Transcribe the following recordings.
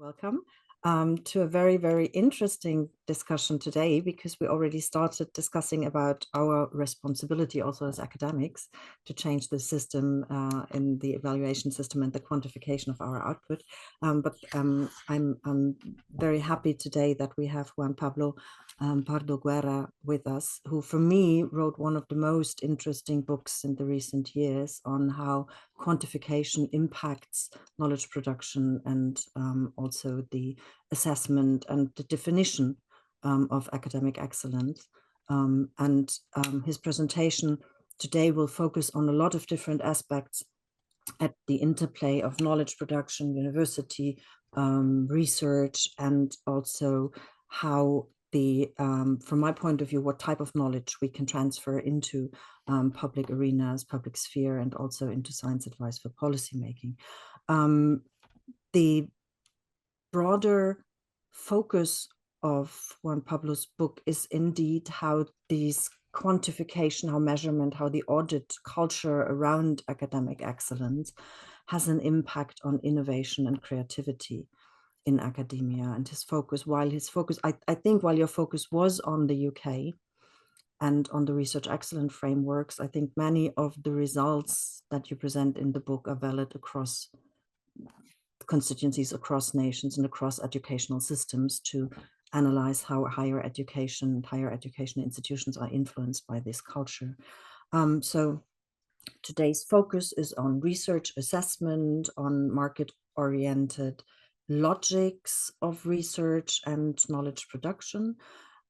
welcome to a very, very interesting discussion today, because we already started discussing about our responsibility also as academics to change the system in the evaluation system and the quantification of our output. I'm very happy today that we have Juan Pablo Pardo-Guerra with us, who for me wrote one of the most interesting books in the recent years on how quantification impacts knowledge production and also the assessment and the definition of academic excellence. His presentation today will focus on a lot of different aspects at the interplay of knowledge production, university research, and also how from my point of view, what type of knowledge we can transfer into public arenas, public sphere, and also into science advice for policymaking. The broader focus of Juan Pablo's book is indeed how these quantification, how measurement, how the audit culture around academic excellence has an impact on innovation and creativity in academia. And his focus, I think while your focus was on the UK and on the research excellence frameworks, I think many of the results that you present in the book are valid across constituencies, across nations, and across educational systems to analyze how higher education institutions are influenced by this culture. So today's focus is on research assessment, on market-oriented logics of research and knowledge production,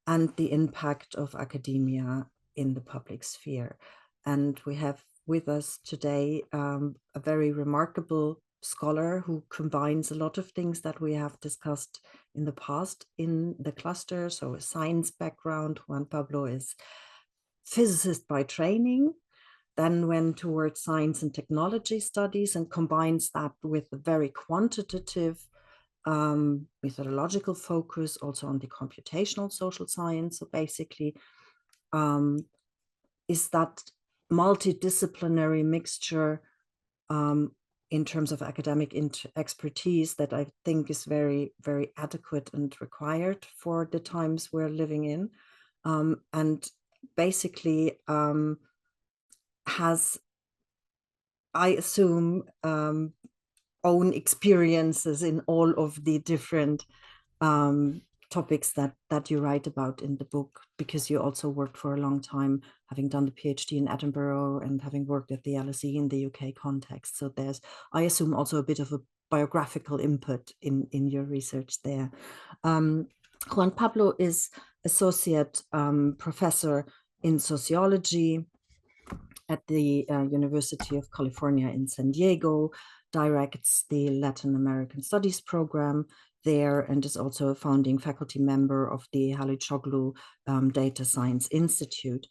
and the impact of academia in the public sphere. And we have with us today a very remarkable scholar who combines a lot of things that we have discussed in the past in the cluster. So a science background. Juan Pablo is physicist by training, then went towards science and technology studies and combines that with a very quantitative methodological focus also on the computational social science. So basically is that multidisciplinary mixture in terms of academic expertise that I think is very, very adequate and required for the times we're living in. And basically has, I assume, own experiences in all of the different topics that you write about in the book, because you also worked for a long time, having done the PhD in Edinburgh and having worked at the LSE in the UK context. So there's, I assume, also a bit of a biographical input in your research there. Juan Pablo is associate professor in sociology at the University of California in San Diego, directs the Latin American Studies program there, and is also a founding faculty member of the Halicoglu Data Science Institute,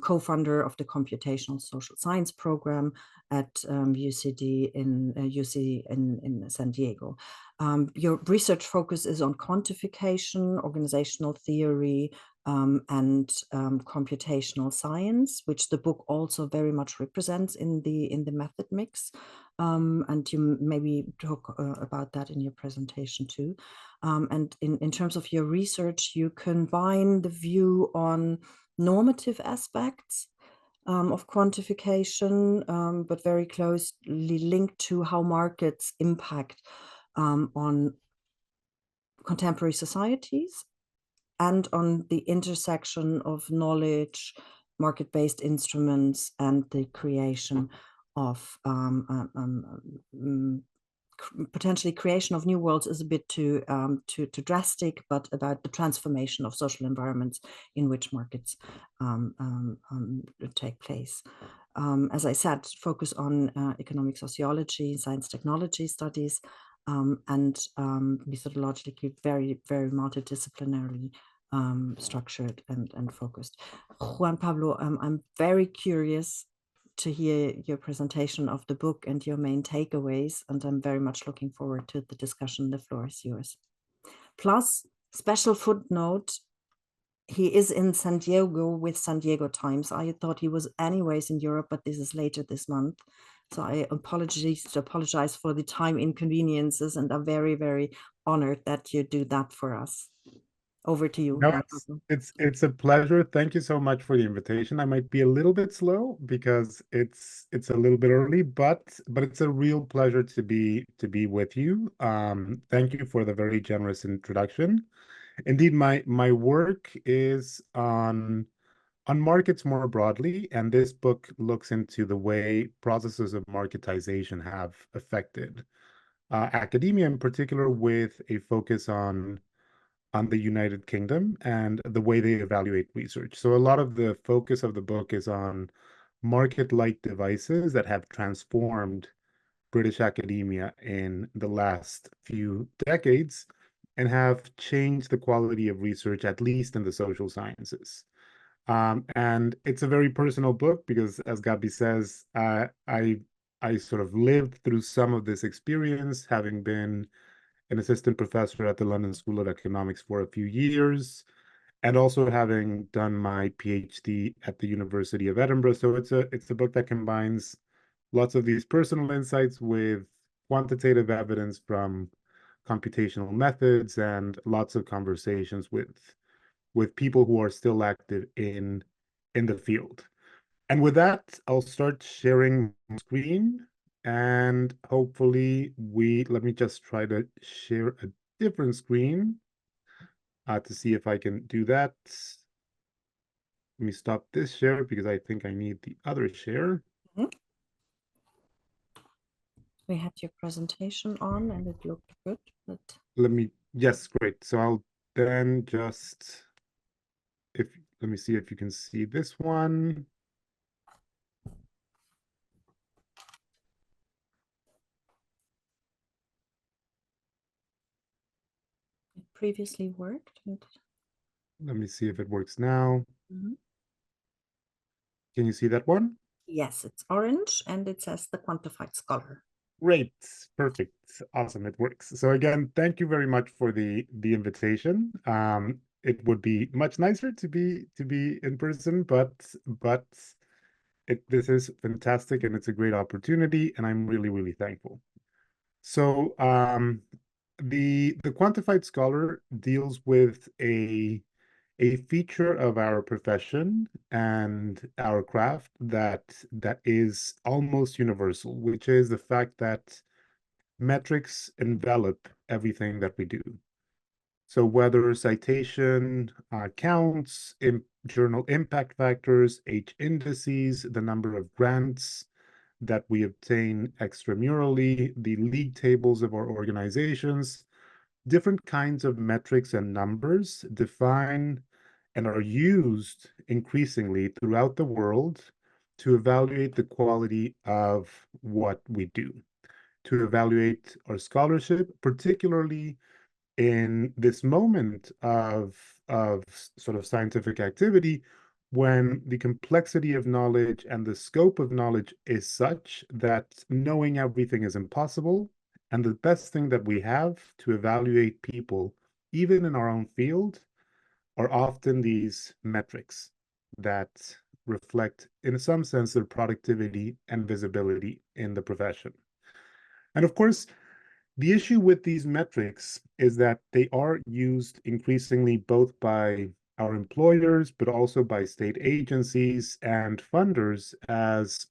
co-founder of the Computational Social Science program at UC in San Diego. Your research focus is on quantification, organizational theory, and computational science, which the book also very much represents in the method mix. And you maybe talk about that in your presentation too. And in terms of your research, you combine the view on normative aspects of quantification, but very closely linked to how markets impact on contemporary societies and on the intersection of knowledge, market-based instruments, and the creation of potentially creation of new worlds is a bit too drastic, but about the transformation of social environments in which markets take place. As I said, focus on economic sociology, science technology studies, and methodologically very, very multidisciplinarily structured and focused. Juan Pablo, I'm very curious to hear your presentation of the book and your main takeaways, and I'm very much looking forward to the discussion. The floor is yours. Plus, special footnote, he is in San Diego with San Diego Times. I thought he was anyways in Europe, but this is later this month. So I apologize for the time inconveniences, and are very, very honored that you do that for us. Over to you, No, Juan Pablo. it's a pleasure. Thank you so much for the invitation. I might be a little bit slow because it's a little bit early, but it's a real pleasure to be with you. Thank you for the very generous introduction. Indeed, my work is on markets more broadly, and this book looks into the way processes of marketization have affected academia in particular, with a focus on the United Kingdom and the way they evaluate research. So a lot of the focus of the book is on market-like devices that have transformed British academia in the last few decades and have changed the quality of research, at least in the social sciences. And it's a very personal book because, as Gabi says, I sort of lived through some of this experience, having been an assistant professor at the London School of Economics for a few years, and also having done my PhD at the University of Edinburgh. So it's a book that combines lots of these personal insights with quantitative evidence from computational methods and lots of conversations with people who are still active in the field. And with that, I'll start sharing my screen, and hopefully let me just try to share a different screen to see if I can do that. Let me stop this share because I think I need the other share. Mhm. We had your presentation on and it looked good, but Yes, great. So I'll then just, if, let me see if you can see this one. it previously worked. Let me see if it works now. Mhm. Can you see that one? Yes, it's orange and it says the quantified scholar. Great, perfect, awesome, it works. So again, thank you very much for the invitation. It would be much nicer to be in person, but this is fantastic and it's a great opportunity, and I'm really thankful. So the quantified scholar deals with a feature of our profession and our craft that is almost universal, which is the fact that metrics envelop everything that we do. So whether citation counts, journal impact factors, H indices, the number of grants that we obtain extramurally, the league tables of our organizations, different kinds of metrics and numbers define and are used increasingly throughout the world to evaluate the quality of what we do, to evaluate our scholarship, particularly in this moment of sort of scientific activity when the complexity of knowledge and the scope of knowledge is such that knowing everything is impossible. And the best thing that we have to evaluate people, even in our own field, are often these metrics that reflect, in some sense, their productivity and visibility in the profession. And of course, the issue with these metrics is that they are used increasingly both by our employers, but also by state agencies and funders as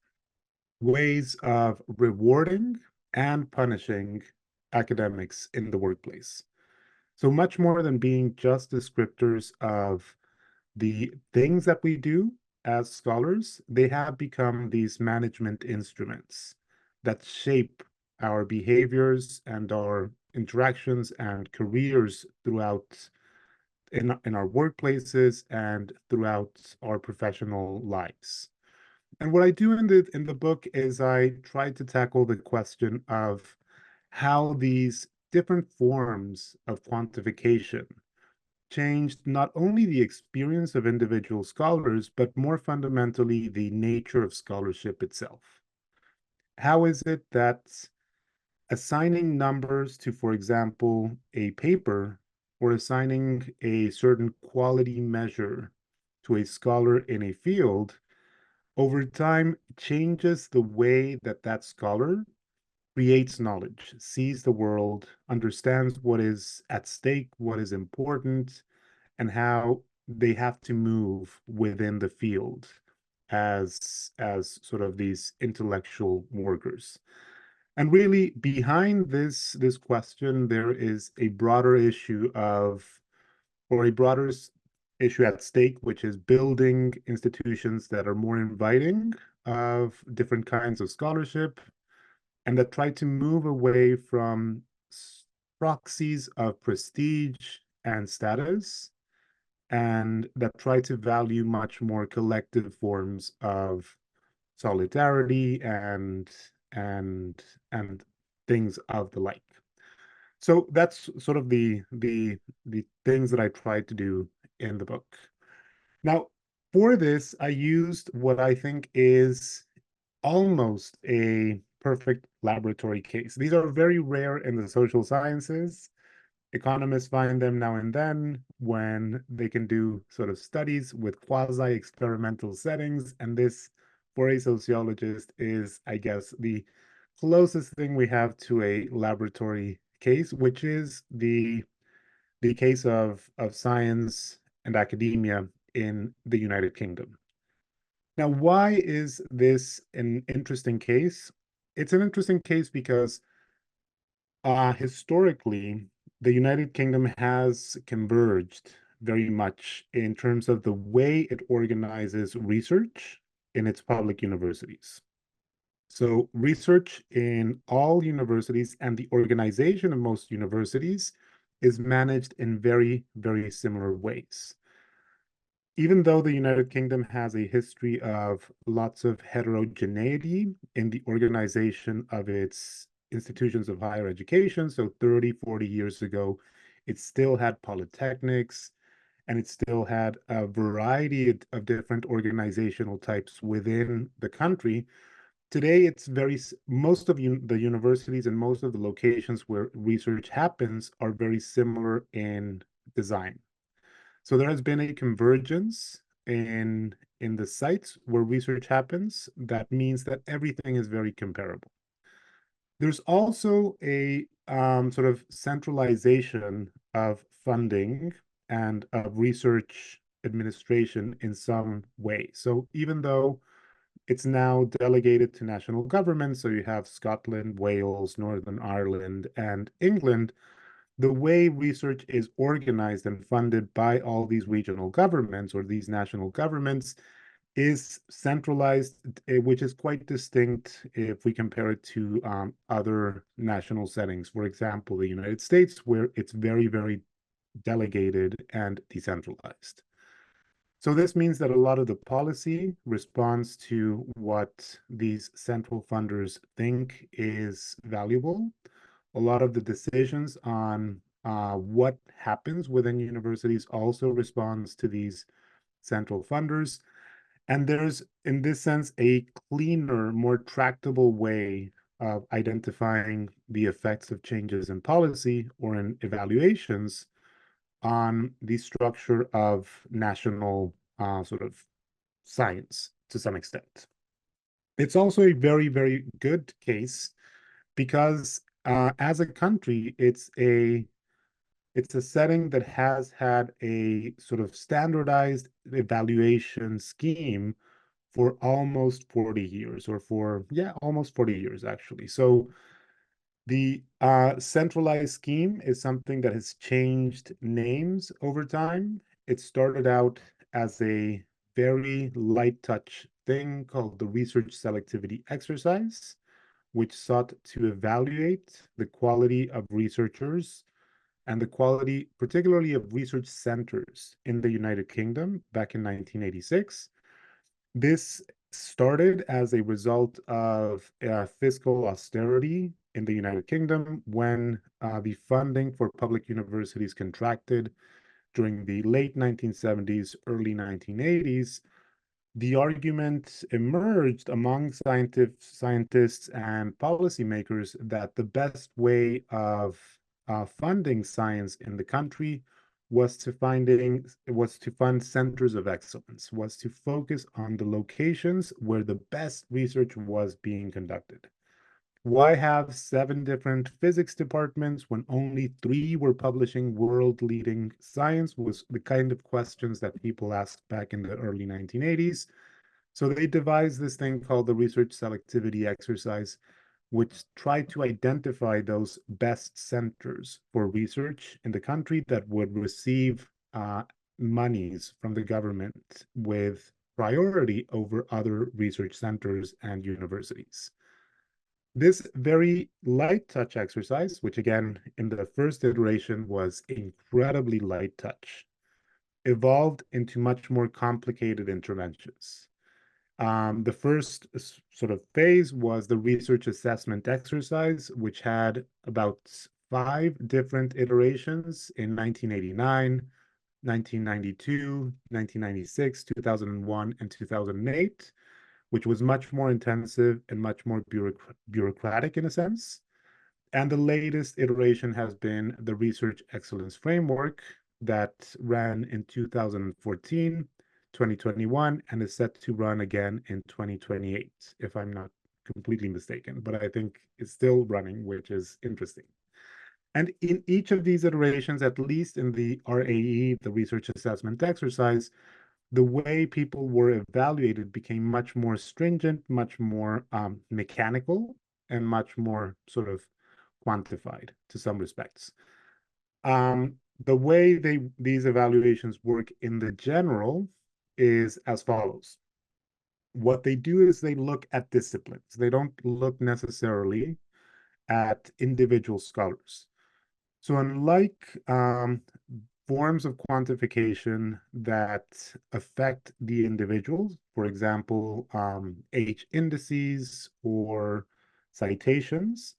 ways of rewarding and punishing academics in the workplace. So much more than being just descriptors of the things that we do as scholars, they have become these management instruments that shape our behaviors and our interactions and careers throughout in our workplaces and throughout our professional lives. And what I do in the book is I try to tackle the question of how these different forms of quantification changed not only the experience of individual scholars, but more fundamentally, the nature of scholarship itself. How is it that assigning numbers to, for example, a paper or assigning a certain quality measure to a scholar in a field over time changes the way that that scholar creates knowledge, sees the world, understands what is at stake, what is important, and how they have to move within the field as sort of these intellectual workers. And really behind this question, there is a broader issue of, or a broader issue at stake, which is building institutions that are more inviting of different kinds of scholarship and that try to move away from proxies of prestige and status and that try to value much more collective forms of solidarity and things of the like. So that's sort of the things that I tried to do in the book. Now, for this, I used what I think is almost a perfect laboratory case. These are very rare in the social sciences. Economists find them now and then when they can do sort of studies with quasi-experimental settings. And this, for a sociologist, is, I guess, the closest thing we have to a laboratory case, which is the case of science and academia in the United Kingdom. Now, why is this an interesting case? It's an interesting case because historically, the United Kingdom has converged very much in terms of the way it organizes research in its public universities. So, research in all universities and the organization of most universities is managed in very, very similar ways. Even though the United Kingdom has a history of lots of heterogeneity in the organization of its institutions of higher education, so 30, 40 years ago, it still had polytechnics and it still had a variety of different organizational types within the country. Today, it's most of the universities and most of the locations where research happens are very similar in design. So there has been a convergence in the sites where research happens. That means that everything is very comparable. There's also a sort of centralization of funding and of research administration in some way. So even though it's now delegated to national governments, so you have Scotland, Wales, Northern Ireland, and England, the way research is organized and funded by all these regional governments or these national governments is centralized, which is quite distinct if we compare it to other national settings. For example, the United States, where it's very, very delegated and decentralized. So this means that a lot of the policy responds to what these central funders think is valuable. A lot of the decisions on what happens within universities also responds to these central funders. And there's, in this sense, a cleaner, more tractable way of identifying the effects of changes in policy or in evaluations on the structure of national sort of science to some extent. It's also a very, very good case because as a country, it's a setting that has had a sort of standardized evaluation scheme for almost 40 years, or for, yeah, almost 40 years, actually. So the centralized scheme is something that has changed names over time. It started out as a very light touch thing called the research selectivity exercise, which sought to evaluate the quality of researchers and the quality, particularly of research centers in the United Kingdom back in 1986. This started as a result of fiscal austerity in the United Kingdom when the funding for public universities contracted during the late 1970s, early 1980s. The argument emerged among scientists and policymakers that the best way of funding science in the country was to fund centers of excellence, was to focus on the locations where the best research was being conducted. Why have 7 different physics departments when only 3 were publishing world-leading science? Was the kind of questions that people asked back in the early 1980s. So they devised this thing called the research selectivity exercise, which tried to identify those best centers for research in the country that would receive monies from the government with priority over other research centers and universities. This very light touch exercise, which again, in the first iteration was incredibly light touch, evolved into much more complicated interventions. The first sort of phase was the research assessment exercise, which had about 5 different iterations in 1989, 1992, 1996, 2001, and 2008, which was much more intensive and much more bureaucratic in a sense. And the latest iteration has been the Research Excellence Framework that ran in 2014, 2021, and is set to run again in 2028, if I'm not completely mistaken. But I think it's still running, which is interesting. And in each of these iterations, at least in the RAE, the research assessment exercise, the way people were evaluated became much more stringent, much more mechanical, and much more sort of quantified to some respects. The way these evaluations work in the general is as follows. What they do is they look at disciplines. They don't look necessarily at individual scholars. So unlike forms of quantification that affect the individuals, for example, H indices or citations,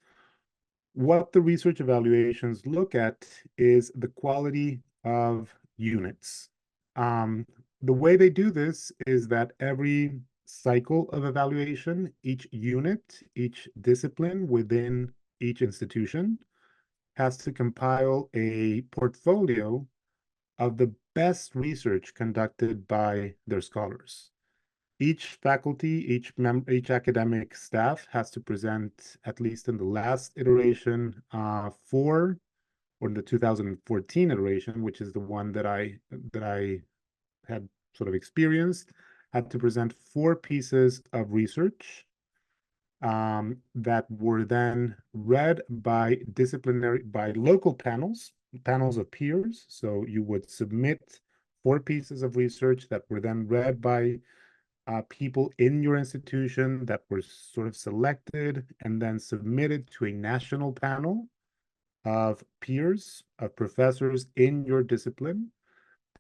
what the research evaluations look at is the quality of units. The way they do this is that every cycle of evaluation, each unit, each discipline within each institution has to compile a portfolio of the best research conducted by their scholars. Each faculty, each academic staff has to present, at least in the last iteration, or the 2014 iteration, which is the one that I had sort of experienced, had to present 4 pieces of research that were then read by local panels of peers. So you would submit 4 pieces of research that were then read by people in your institution that were sort of selected and then submitted to a national panel of peers, of professors in your discipline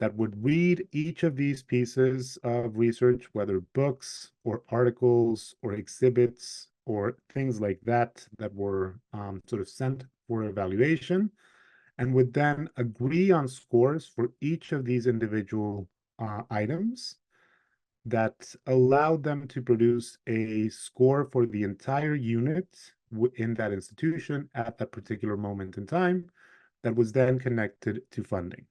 that would read each of these pieces of research, whether books or articles or exhibits or things like that, that were sort of sent for evaluation, and would then agree on scores for each of these individual items that allowed them to produce a score for the entire unit in that institution at that particular moment in time that was then connected to funding.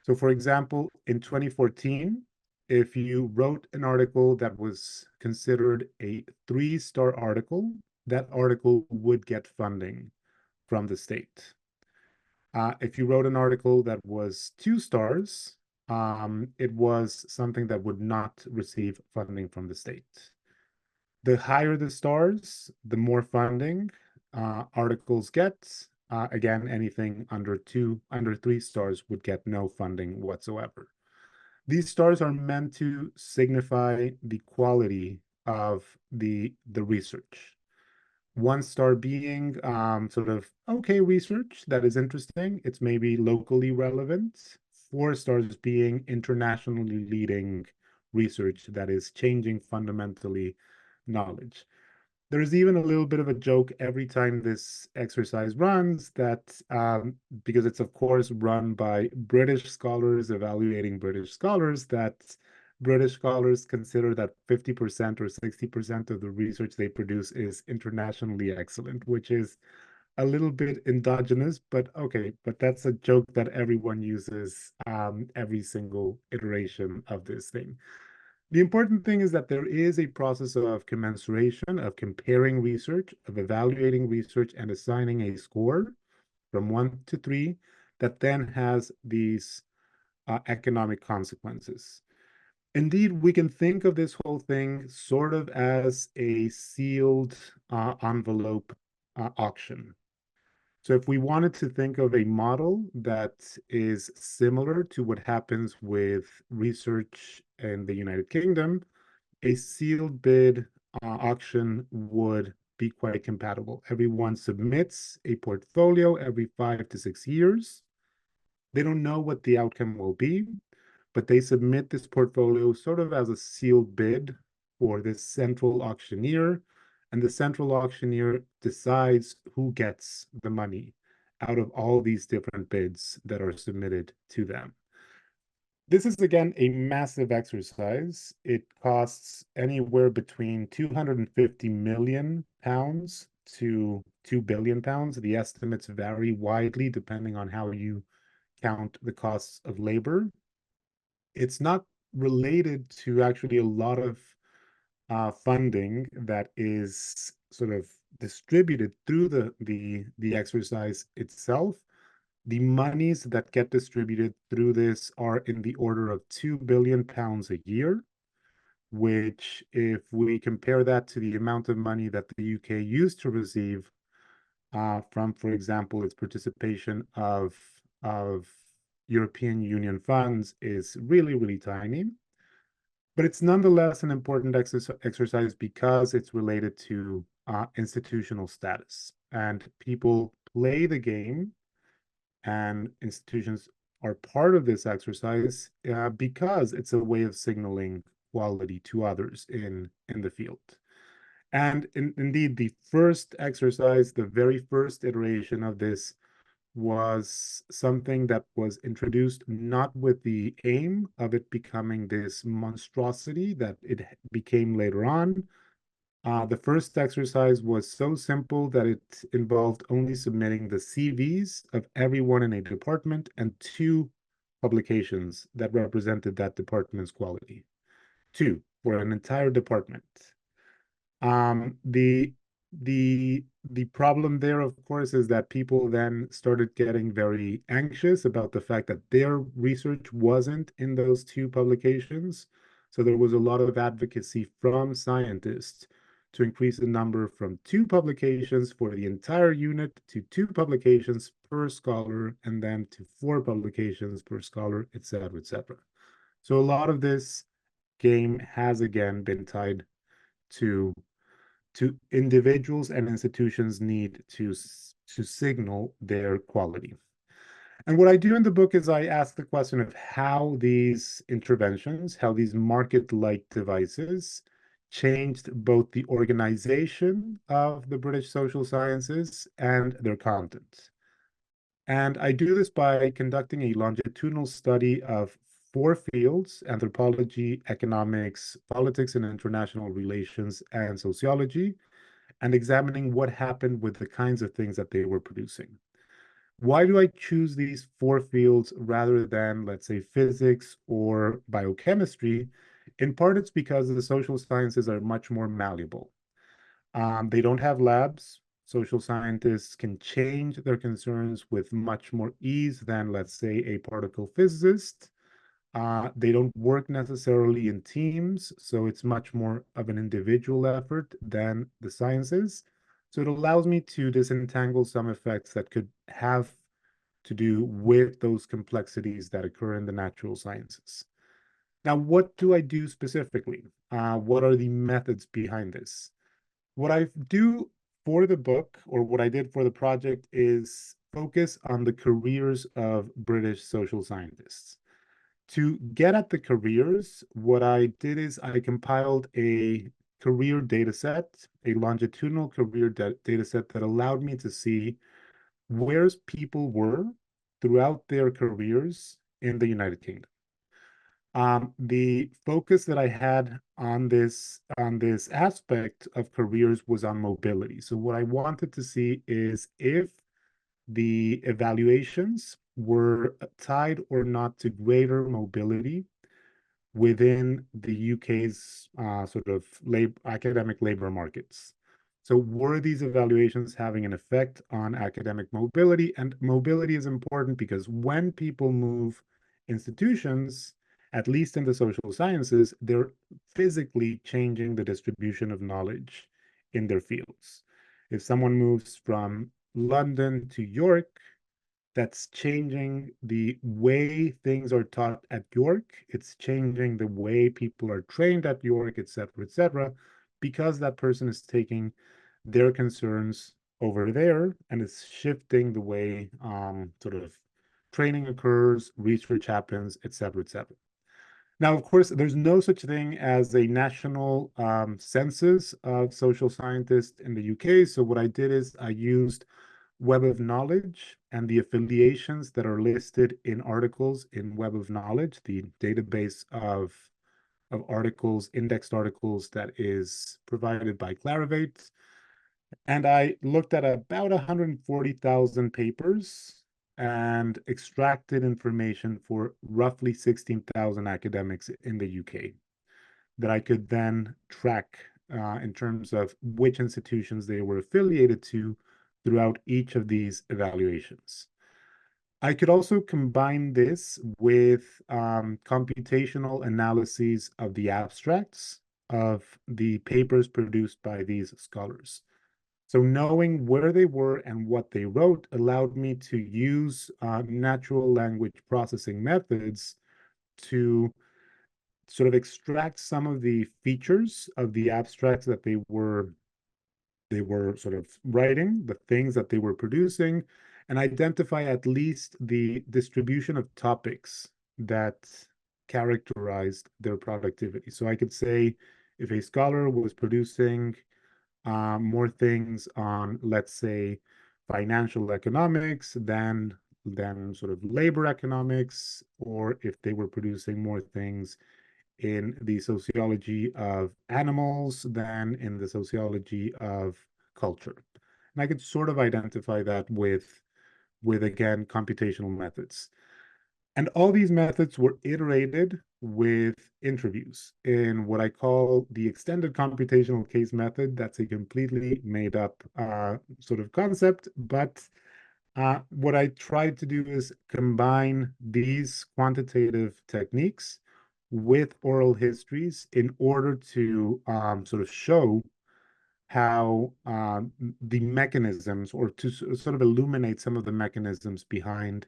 So for example, in 2014, if you wrote an article that was considered a 3-star article, that article would get funding from the state. If you wrote an article that was 2 stars, it was something that would not receive funding from the state. The higher the stars, the more funding articles get. Again, anything under 3 stars would get no funding whatsoever. These stars are meant to signify the quality of the research. 1 star being sort of okay research that is interesting. It's maybe locally relevant. 4 stars being internationally leading research that is changing fundamentally knowledge. There's even a little bit of a joke every time this exercise runs that because it's of course run by British scholars evaluating British scholars, that British scholars consider that 50% or 60% of the research they produce is internationally excellent, which is a little bit endogenous, but okay, but that's a joke that everyone uses every single iteration of this thing. The important thing is that there is a process of commensuration, of comparing research, of evaluating research, and assigning a score from 1 to 3 that then has these economic consequences. Indeed, we can think of this whole thing sort of as a sealed envelope auction. So if we wanted to think of a model that is similar to what happens with research in the United Kingdom, a sealed bid auction would be quite compatible. Everyone submits a portfolio every 5 to 6 years. They don't know what the outcome will be, but they submit this portfolio sort of as a sealed bid for this central auctioneer, and the central auctioneer decides who gets the money out of all these different bids that are submitted to them. This is again a massive exercise. It costs anywhere between 250 million pounds to 2 billion pounds. The estimates vary widely depending on how you count the costs of labor. It's not related to actually a lot of funding that is sort of distributed through the exercise itself. The monies that get distributed through this are in the order of 2 billion pounds a year, which, if we compare that to the amount of money that the UK used to receive from, for example, its participation of European Union funds, is really, really tiny. But it's nonetheless an important exercise because it's related to institutional status. And people play the game, and institutions are part of this exercise because it's a way of signaling quality to others in the field. And indeed, the first exercise, the very first iteration of this, was something that was introduced not with the aim of it becoming this monstrosity that it became later on. The first exercise was so simple that it involved only submitting the CVs of everyone in a department and 2 publications that represented that department's quality. 2 for an entire department. The problem there, of course, is that people then started getting very anxious about the fact that their research wasn't in those 2 publications. So there was a lot of advocacy from scientists to increase the number from 2 publications for the entire unit to 2 publications per scholar, and then to 4 publications per scholar, etc., etc. So a lot of this game has again been tied to individuals and institutions need to signal their quality. And what I do in the book is I ask the question of how these interventions, how these market-like devices changed both the organization of the British social sciences and their content. And I do this by conducting a longitudinal study of 4 fields: anthropology, economics, politics and international relations, and sociology, and examining what happened with the kinds of things that they were producing. Why do I choose these 4 fields rather than, let's say, physics or biochemistry? In part, it's because the social sciences are much more malleable. They don't have labs. Social scientists can change their concerns with much more ease than, let's say, a particle physicist. They don't work necessarily in teams, so it's much more of an individual effort than the sciences. So it allows me to disentangle some effects that could have to do with those complexities that occur in the natural sciences. Now, what do I do specifically? What are the methods behind this? What I do for the book, or what I did for the project, is focus on the careers of British social scientists. To get at the careers, what I did is I compiled a career data set, a longitudinal career data set that allowed me to see where people were throughout their careers in the United Kingdom. The focus that I had on this aspect of careers was on mobility. So what I wanted to see is if the evaluations were tied or not to greater mobility within the UK's sort of academic labor markets. So were these evaluations having an effect on academic mobility? And mobility is important because when people move institutions, at least in the social sciences, they're physically changing the distribution of knowledge in their fields. If someone moves from London to York, that's changing the way things are taught at York. It's changing the way people are trained at York, et cetera, because that person is taking their concerns over there and it's shifting the way sort of training occurs, research happens, et cetera, et cetera. Now, of course, there's no such thing as a national census of social scientists in the UK. So what I did is I used Web of Knowledge and the affiliations that are listed in articles in Web of Knowledge, the database of articles, indexed articles that is provided by Clarivate. And I looked at about 140,000 papers and extracted information for roughly 16,000 academics in the UK that I could then track in terms of which institutions they were affiliated to throughout each of these evaluations. I could also combine this with computational analyses of the abstracts of the papers produced by these scholars. So knowing where they were and what they wrote allowed me to use natural language processing methods to sort of extract some of the features of the abstracts that they were sort of writing, the things that they were producing, and identify at least the distribution of topics that characterized their productivity. So I could say if a scholar was producing more things on, let's say, financial economics than sort of labor economics, or if they were producing more things in the sociology of animals than in the sociology of culture. And I could sort of identify that with again computational methods. And all these methods were iterated with interviews in what I call the extended computational case method. That's a completely made up sort of concept, but what I tried to do is combine these quantitative techniques with oral histories in order to sort of show how the mechanisms, or to sort of illuminate some of the mechanisms behind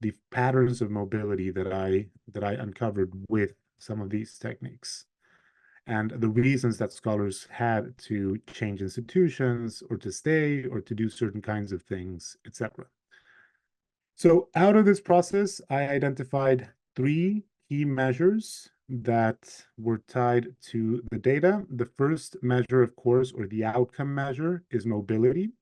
the patterns of mobility that I uncovered with some of these techniques, and the reasons that scholars had to change institutions or to stay or to do certain kinds of things, etc. So out of this process, I identified three key measures that were tied to the data. The first measure, of course, or the outcome measure, is mobility.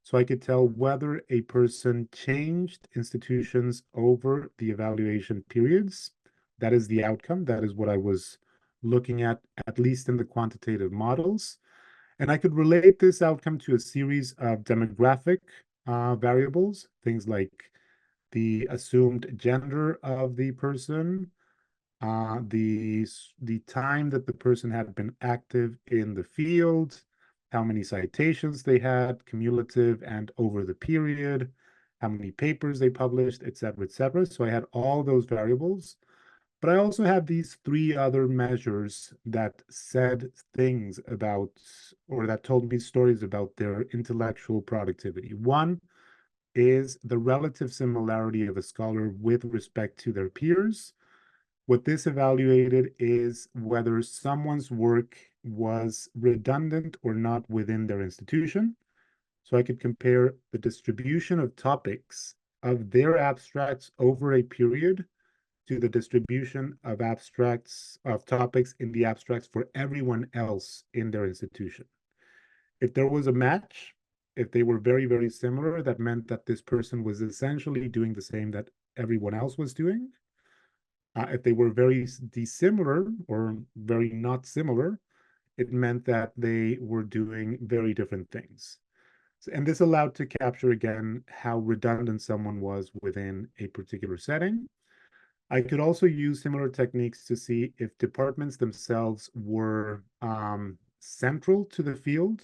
So I could tell whether a person changed institutions over the evaluation periods. That is the outcome. That is what I was looking at least in the quantitative models. And I could relate this outcome to a series of demographic variables, things like the assumed gender of the person, the time that the person had been active in the field, how many citations they had, cumulative and over the period, how many papers they published, et cetera, et cetera. So I had all those variables, but I also had these three other measures that said things about, or that told me stories about their intellectual productivity. One is the relative similarity of a scholar with respect to their peers. What this evaluated is whether someone's work was redundant or not within their institution. So I could compare the distribution of topics of their abstracts over a period to the distribution of abstracts of topics in the abstracts for everyone else in their institution. If there was a match, if they were very, very similar, that meant that this person was essentially doing the same that everyone else was doing. If they were very dissimilar or very not similar, it meant that they were doing very different things. And this allowed to capture again how redundant someone was within a particular setting. I could also use similar techniques to see if departments themselves were central to the field.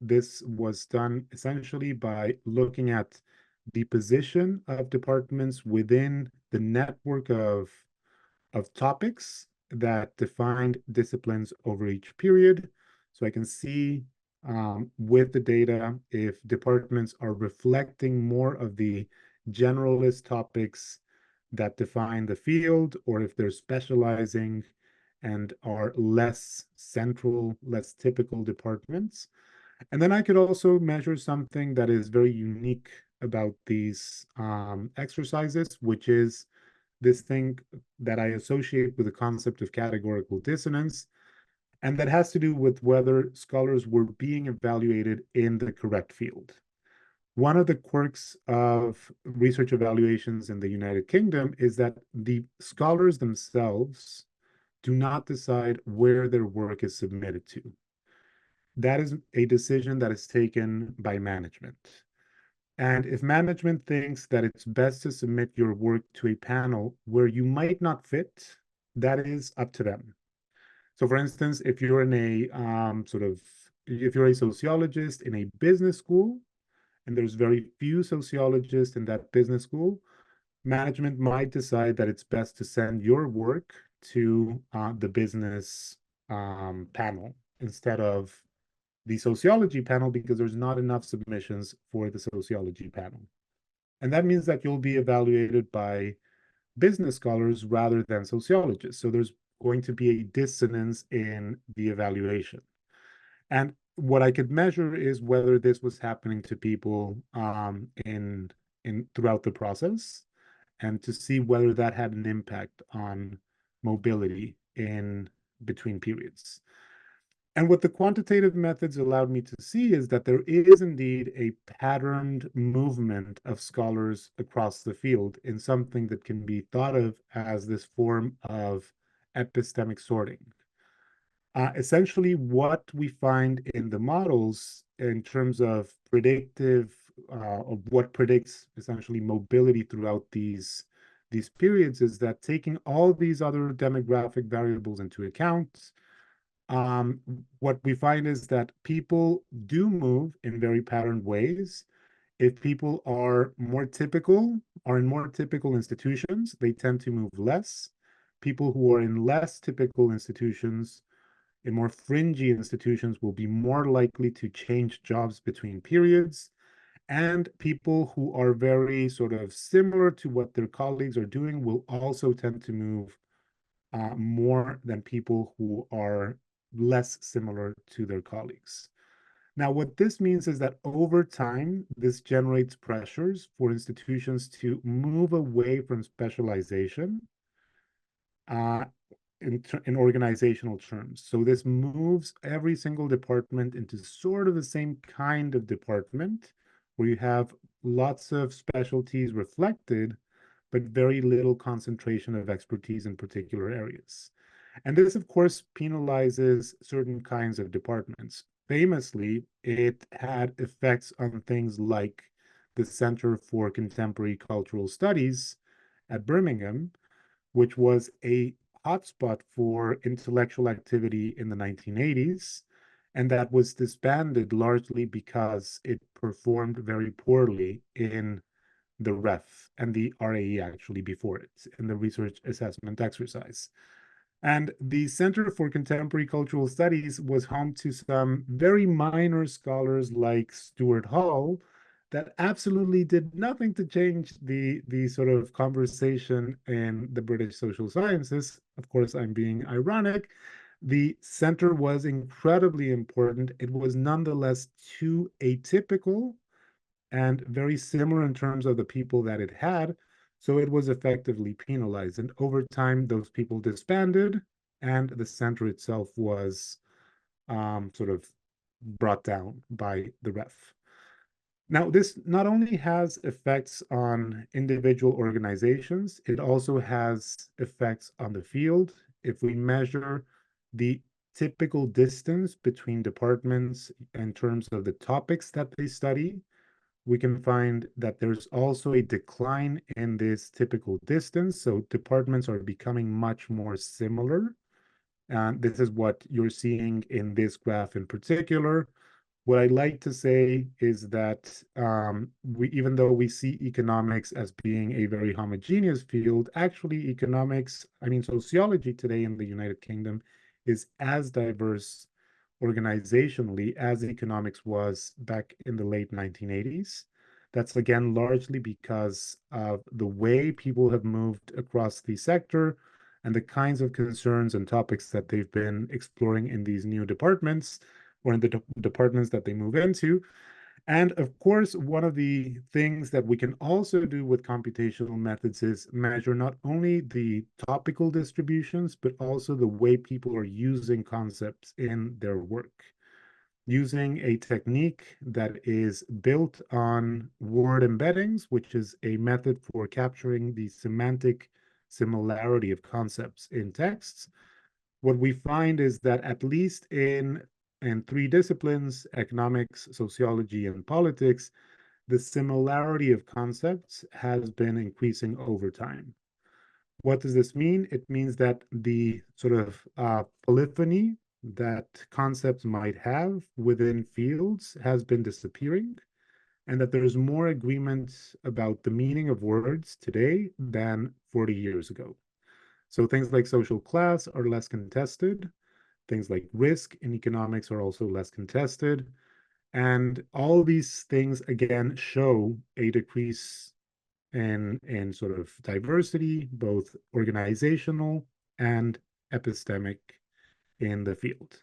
This was done essentially by looking at the position of departments within the network of topics that defined disciplines over each period. So I can see with the data if departments are reflecting more of the generalist topics that define the field, or if they're specializing and are less central, less typical departments. And then I could also measure something that is very unique about these exercises, which is this thing that I associate with the concept of categorical dissonance, and that has to do with whether scholars were being evaluated in the correct field. One of the quirks of research evaluations in the United Kingdom is that the scholars themselves do not decide where their work is submitted to. That is a decision that is taken by management. And if management thinks that it's best to submit your work to a panel where you might not fit, that is up to them. So, for instance, if you're in a if you're a sociologist in a business school, and there's very few sociologists in that business school, management might decide that it's best to send your work to the business panel instead of the sociology panel because there's not enough submissions for the sociology panel. And that means that you'll be evaluated by business scholars rather than sociologists. So there's going to be a dissonance in the evaluation. And what I could measure is whether this was happening to people in throughout the process, and to see whether that had an impact on mobility in between periods. And what the quantitative methods allowed me to see is that there is indeed a patterned movement of scholars across the field in something that can be thought of as this form of epistemic sorting. Essentially, what we find in the models in terms of predictive, of what predicts essentially mobility throughout these periods is that taking all these other demographic variables into account, what we find is that people do move in very patterned ways. If people are in more typical institutions, they tend to move less. People who are in less typical institutions, in more fringy institutions, will be more likely to change jobs between periods. And people who are very sort of similar to what their colleagues are doing will also tend to move more than people who are less similar to their colleagues. Now, what this means is that over time, this generates pressures for institutions to move away from specialization uh, in organizational terms. So this moves every single department into sort of the same kind of department where you have lots of specialties reflected, but very little concentration of expertise in particular areas. And this, of course, penalizes certain kinds of departments. Famously, it had effects on things like the Center for Contemporary Cultural Studies at Birmingham, which was a hotspot for intellectual activity in the 1980s. And that was disbanded largely because it performed very poorly in the REF and the RAE actually before it, in the research assessment exercise. And the Center for Contemporary Cultural Studies was home to some very minor scholars like Stuart Hall that absolutely did nothing to change the sort of conversation in the British social sciences. Of course, I'm being ironic. The center was incredibly important. It was nonetheless too atypical and very similar in terms of the people that it had. So it was effectively penalized. And over time, those people disbanded, and the center itself was sort of brought down by the ref. Now, this not only has effects on individual organizations, it also has effects on the field. If we measure the typical distance between departments in terms of the topics that they study, we can find that there's also a decline in this typical distance. So departments are becoming much more similar. And this is what you're seeing in this graph in particular. What I like to say is that even though we see economics as being a very homogeneous field, actually sociology today in the United Kingdom is as diverse organizationally as economics was back in the late 1980s. That's again largely because of the way people have moved across the sector and the kinds of concerns and topics that they've been exploring in these new departments or in the departments that they move into. And of course, one of the things that we can also do with computational methods is measure not only the topical distributions, but also the way people are using concepts in their work. Using a technique that is built on word embeddings, which is a method for capturing the semantic similarity of concepts in texts. What we find is that at least in three disciplines, economics, sociology, and politics, the similarity of concepts has been increasing over time. What does this mean? It means that the sort of polyphony that concepts might have within fields has been disappearing, and that there's more agreement about the meaning of words today than 40 years ago. So things like social class are less contested. Things like risk in economics are also less contested. And all these things, again, show a decrease in sort of diversity, both organizational and epistemic in the field.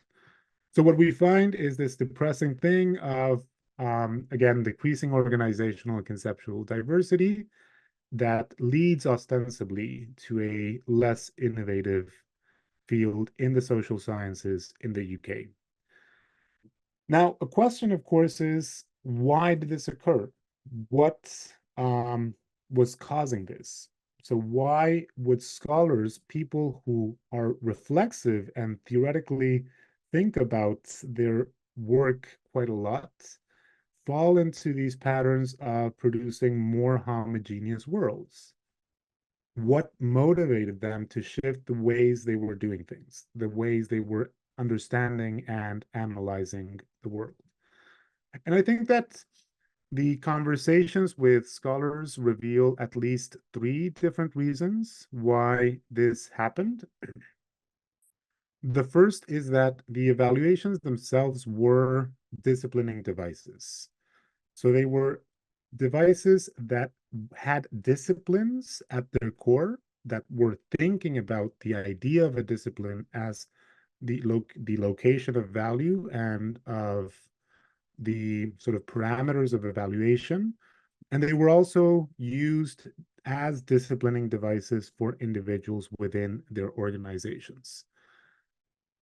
So what we find is this depressing thing of, again, decreasing organizational and conceptual diversity that leads ostensibly to a less innovative field in the social sciences in the UK. Now, a question, of course, is why did this occur? What was causing this? So why would scholars, people who are reflexive and theoretically think about their work quite a lot, fall into these patterns of producing more homogeneous worlds? What motivated them to shift the ways they were doing things, the ways they were understanding and analyzing the world? And I think that the conversations with scholars reveal at least three different reasons why this happened. The first is that the evaluations themselves were disciplining devices. So they were devices that had disciplines at their core, that were thinking about the idea of a discipline as the location of value and of the sort of parameters of evaluation. And they were also used as disciplining devices for individuals within their organizations.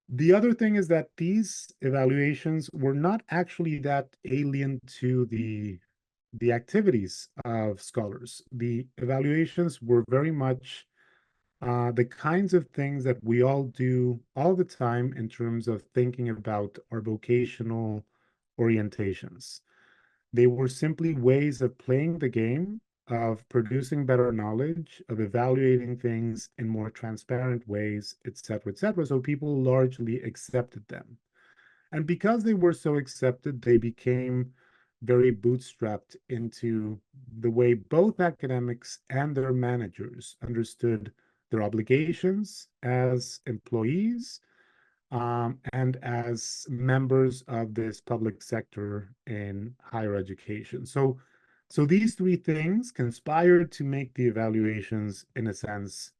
The other thing is that these evaluations were not actually that alien to the activities of scholars. The evaluations were very much the kinds of things that we all do all the time in terms of thinking about our vocational orientations. They were simply ways of playing the game, of producing better knowledge, of evaluating things in more transparent ways, et cetera, et cetera. So people largely accepted them. And because they were so accepted, they became very bootstrapped into the way both academics and their managers understood their obligations as employees and as members of this public sector in higher education. So these three things conspired to make the evaluations, in a sense,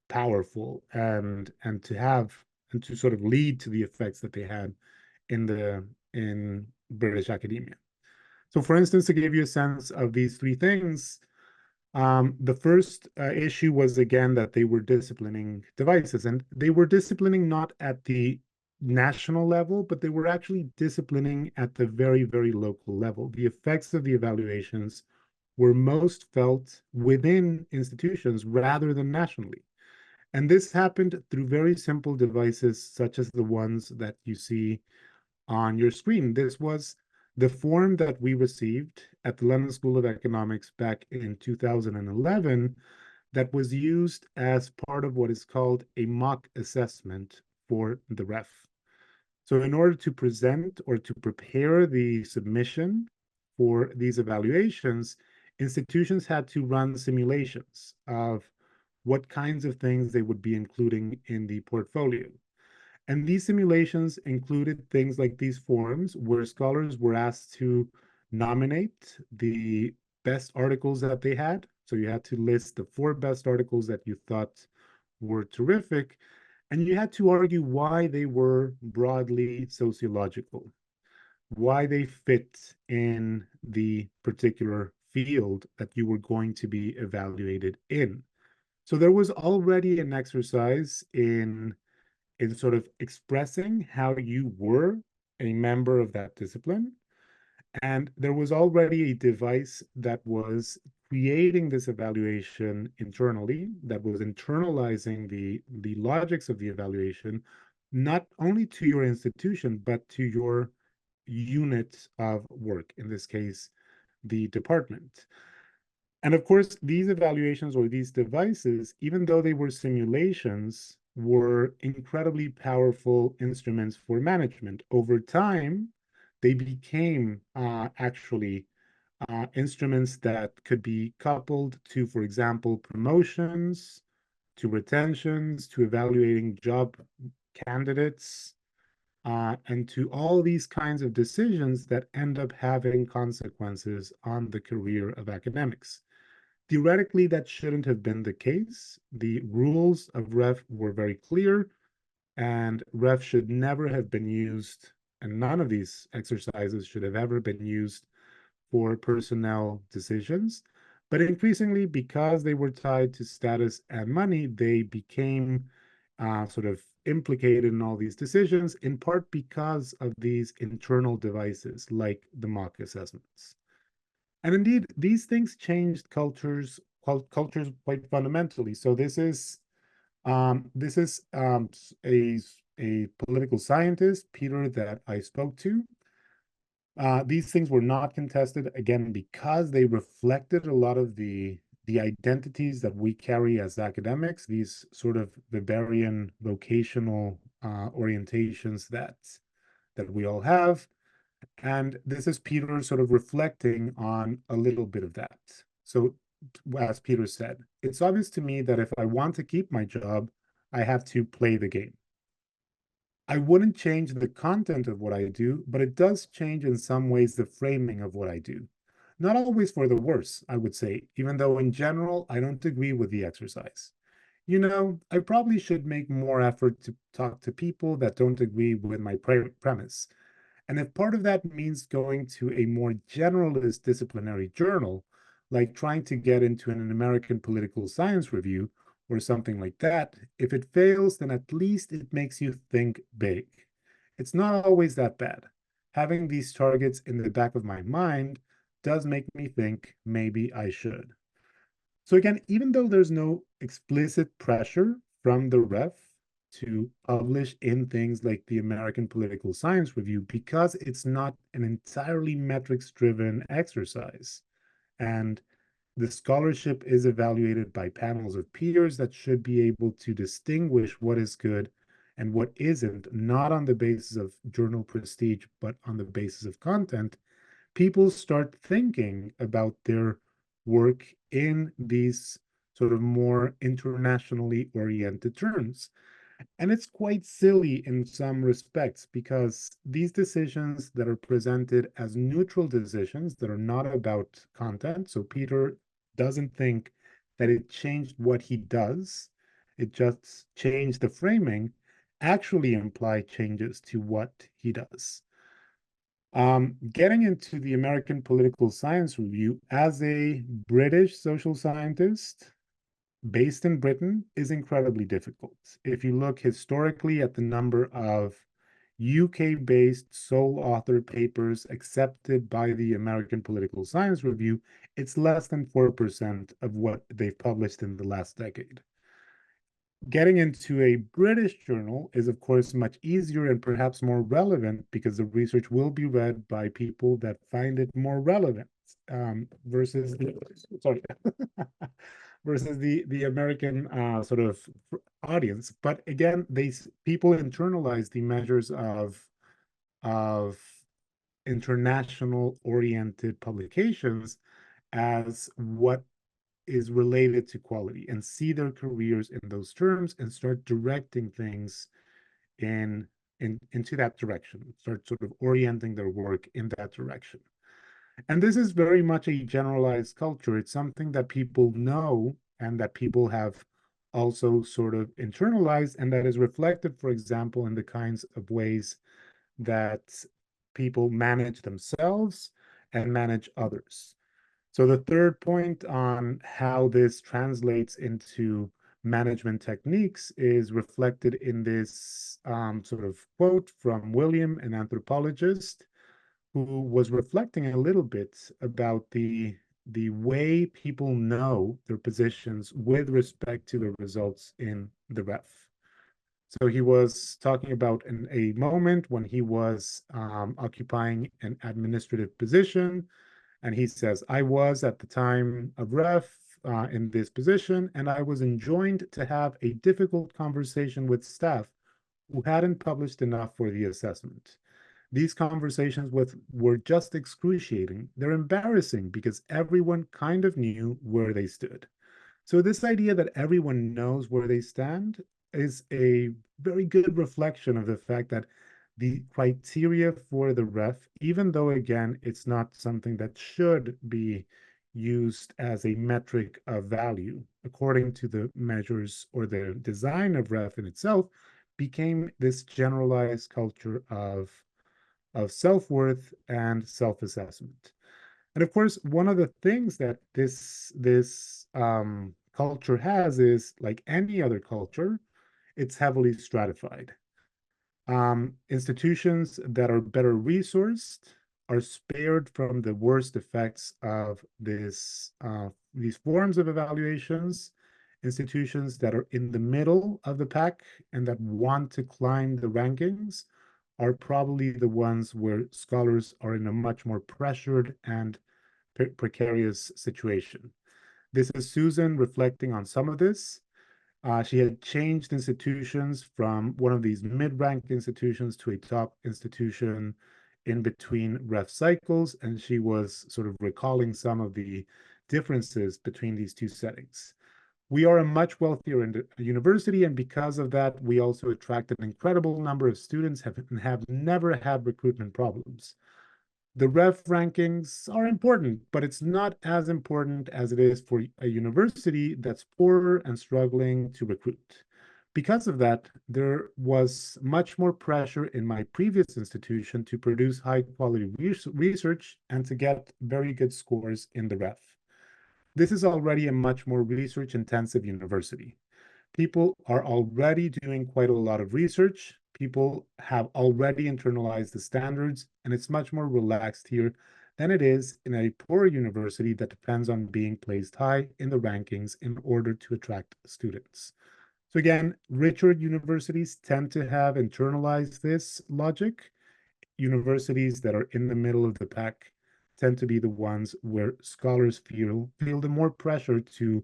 powerful and to have and to sort of lead to the effects that they had in British academia. So, for instance, to give you a sense of these three things, the first issue was again that they were disciplining devices, and they were disciplining not at the national level, but they were actually disciplining at the very, very local level. The effects of the evaluations were most felt within institutions rather than nationally. And this happened through very simple devices, such as the ones that you see on your screen. This was The form that we received at the London School of Economics back in 2011 that was used as part of what is called a mock assessment for the ref. So in order to present or to prepare the submission for these evaluations, institutions had to run simulations of what kinds of things they would be including in the portfolio. And these simulations included things like these forums where scholars were asked to nominate the best articles that they had. So you had to list the 4 best articles that you thought were terrific, and you had to argue why they were broadly sociological, why they fit in the particular field that you were going to be evaluated in. So there was already an exercise in sort of expressing how you were a member of that discipline. And there was already a device that was creating this evaluation internally, that was internalizing the logics of the evaluation, not only to your institution, but to your unit of work, in this case, the department. And of course, these evaluations or these devices, even though they were simulations, were incredibly powerful instruments for management. Over time, they became actually instruments that could be coupled to, for example, promotions, to retentions, to evaluating job candidates, and to all these kinds of decisions that end up having consequences on the career of academics. Theoretically, that shouldn't have been the case. The rules of ref were very clear, and ref should never have been used, and none of these exercises should have ever been used for personnel decisions. But increasingly, because they were tied to status and money, they became sort of implicated in all these decisions, in part because of these internal devices like the mock assessments. And indeed, these things changed cultures quite fundamentally. So this is a political scientist, Peter, that I spoke to. These things were not contested again because they reflected a lot of the identities that we carry as academics, these sort of Weberian vocational orientations that we all have. And this is Peter sort of reflecting on a little bit of that. So, as Peter said, it's obvious to me that if I want to keep my job, I have to play the game. I wouldn't change the content of what I do, but it does change in some ways the framing of what I do. Not always for the worse, I would say, even though in general, I don't agree with the exercise. I probably should make more effort to talk to people that don't agree with my premise. And if part of that means going to a more generalist disciplinary journal, like trying to get into an American political science review or something like that, if it fails, then at least it makes you think big. It's not always that bad. Having these targets in the back of my mind does make me think maybe I should. So again, even though there's no explicit pressure from the ref to publish in things like the American Political Science Review, because it's not an entirely metrics-driven exercise, and the scholarship is evaluated by panels of peers that should be able to distinguish what is good and what isn't, not on the basis of journal prestige, but on the basis of content. People start thinking about their work in these sort of more internationally oriented terms. And it's quite silly in some respects because these decisions that are presented as neutral decisions that are not about content, so Peter doesn't think that it changed what he does, it just changed the framing, actually imply changes to what he does. Getting into the American Political Science Review as a British social scientist based in Britain is incredibly difficult. If you look historically at the number of UK-based sole author papers accepted by the American Political Science Review, it's less than 4% of what they've published in the last decade. Getting into a British journal is, of course, much easier and perhaps more relevant because the research will be read by people that find it more relevant, versus the, sorry, versus the American sort of audience. But again, people internalize the measures of international oriented publications as what is related to quality and see their careers in those terms and start directing things in into that direction, start sort of orienting their work in that direction. And this is very much a generalized culture. It's something that people know and that people have also sort of internalized, and that is reflected, for example, in the kinds of ways that people manage themselves and manage others. So the third point on how this translates into management techniques is reflected in this sort of quote from William, an anthropologist, who was reflecting a little bit about the way people know their positions with respect to the results in the ref. So he was talking about a moment when he was occupying an administrative position, and he says, I was at the time of ref in this position, and I was enjoined to have a difficult conversation with staff who hadn't published enough for the assessment. These conversations were just excruciating. They're embarrassing because everyone kind of knew where they stood. So this idea that everyone knows where they stand is a very good reflection of the fact that the criteria for the ref, even though again, it's not something that should be used as a metric of value, according to the measures or the design of ref in itself, became this generalized culture of self-worth and self-assessment. And of course, one of the things that this culture has is, like any other culture, it's heavily stratified. Institutions that are better resourced are spared from the worst effects of these forms of evaluations. Institutions that are in the middle of the pack and that want to climb the rankings are probably the ones where scholars are in a much more pressured and precarious situation. This is Susan reflecting on some of this. She had changed institutions from one of these mid-ranked institutions to a top institution in between ref cycles, and she was sort of recalling some of the differences between these two settings. We are a much wealthier university, and because of that, we also attract an incredible number of students and have never had recruitment problems. The ref rankings are important, but it's not as important as it is for a university that's poorer and struggling to recruit. Because of that, there was much more pressure in my previous institution to produce high quality research and to get very good scores in the ref. This is already a much more research intensive university. People are already doing quite a lot of research. People have already internalized the standards, and it's much more relaxed here than it is in a poor university that depends on being placed high in the rankings in order to attract students. So again, richer universities tend to have internalized this logic. Universities that are in the middle of the pack tend to be the ones where scholars feel the more pressure to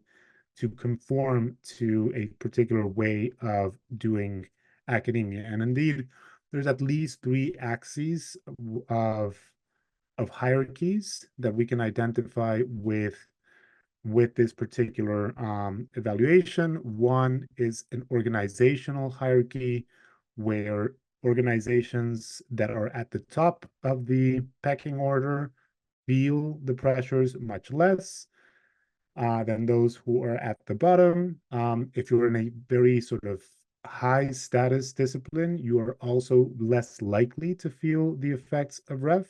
conform to a particular way of doing academia. And indeed, there's at least three axes of of hierarchies that we can identify with this particular evaluation. One is an organizational hierarchy where organizations that are at the top of the pecking order feel the pressures much less than those who are at the bottom. If you're in a very sort of high status discipline, you are also less likely to feel the effects of ref.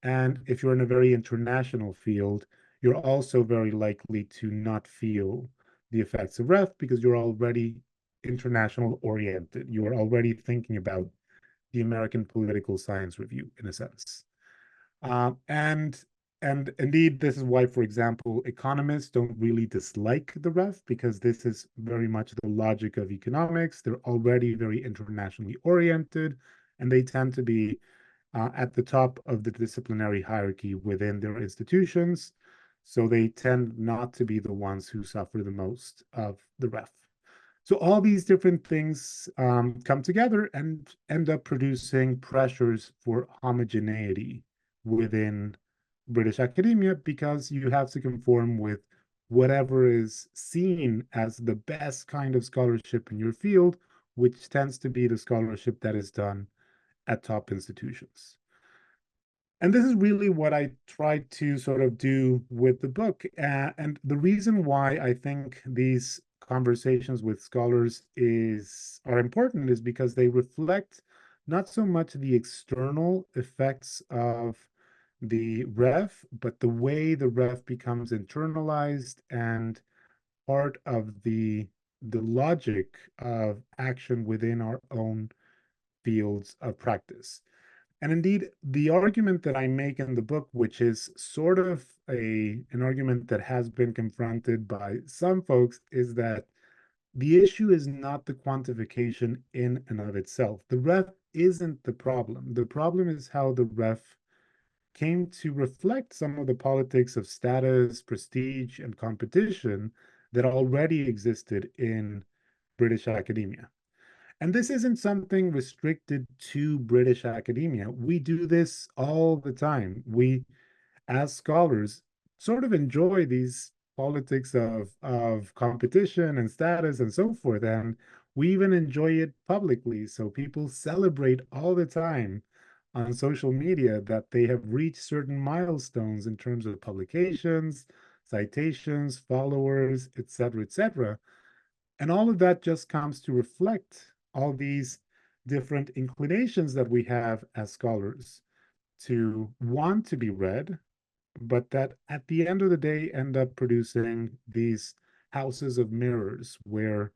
And if you're in a very international field, you're also very likely to not feel the effects of ref because you're already international oriented. You are already thinking about the American Political Science Review in a sense. And and indeed, this is why, for example, economists don't really dislike the ref, because this is very much the logic of economics. They're already very internationally oriented, and they tend to be at the top of the disciplinary hierarchy within their institutions. So they tend not to be the ones who suffer the most of the ref. So all these different things come together and end up producing pressures for homogeneity within British academia, because you have to conform with whatever is seen as the best kind of scholarship in your field, which tends to be the scholarship that is done at top institutions. And this is really what I tried to sort of do with the book. And the reason why I think these conversations with scholars are important is because they reflect not so much the external effects of the ref, but the way the ref becomes internalized and part of the logic of action within our own fields of practice. And indeed, the argument that I make in the book, which is sort of an argument that has been confronted by some folks, is that the issue is not the quantification in and of itself. The ref isn't the problem. The problem is how the ref came to reflect some of the politics of status, prestige, and competition that already existed in British academia. And this isn't something restricted to British academia. We do this all the time. We, as scholars, sort of enjoy these politics of competition and status and so forth. And we even enjoy it publicly. So people celebrate all the time on social media that they have reached certain milestones in terms of publications, citations, followers, etc., etc. And all of that just comes to reflect all these different inclinations that we have as scholars to want to be read, but that at the end of the day end up producing these houses of mirrors where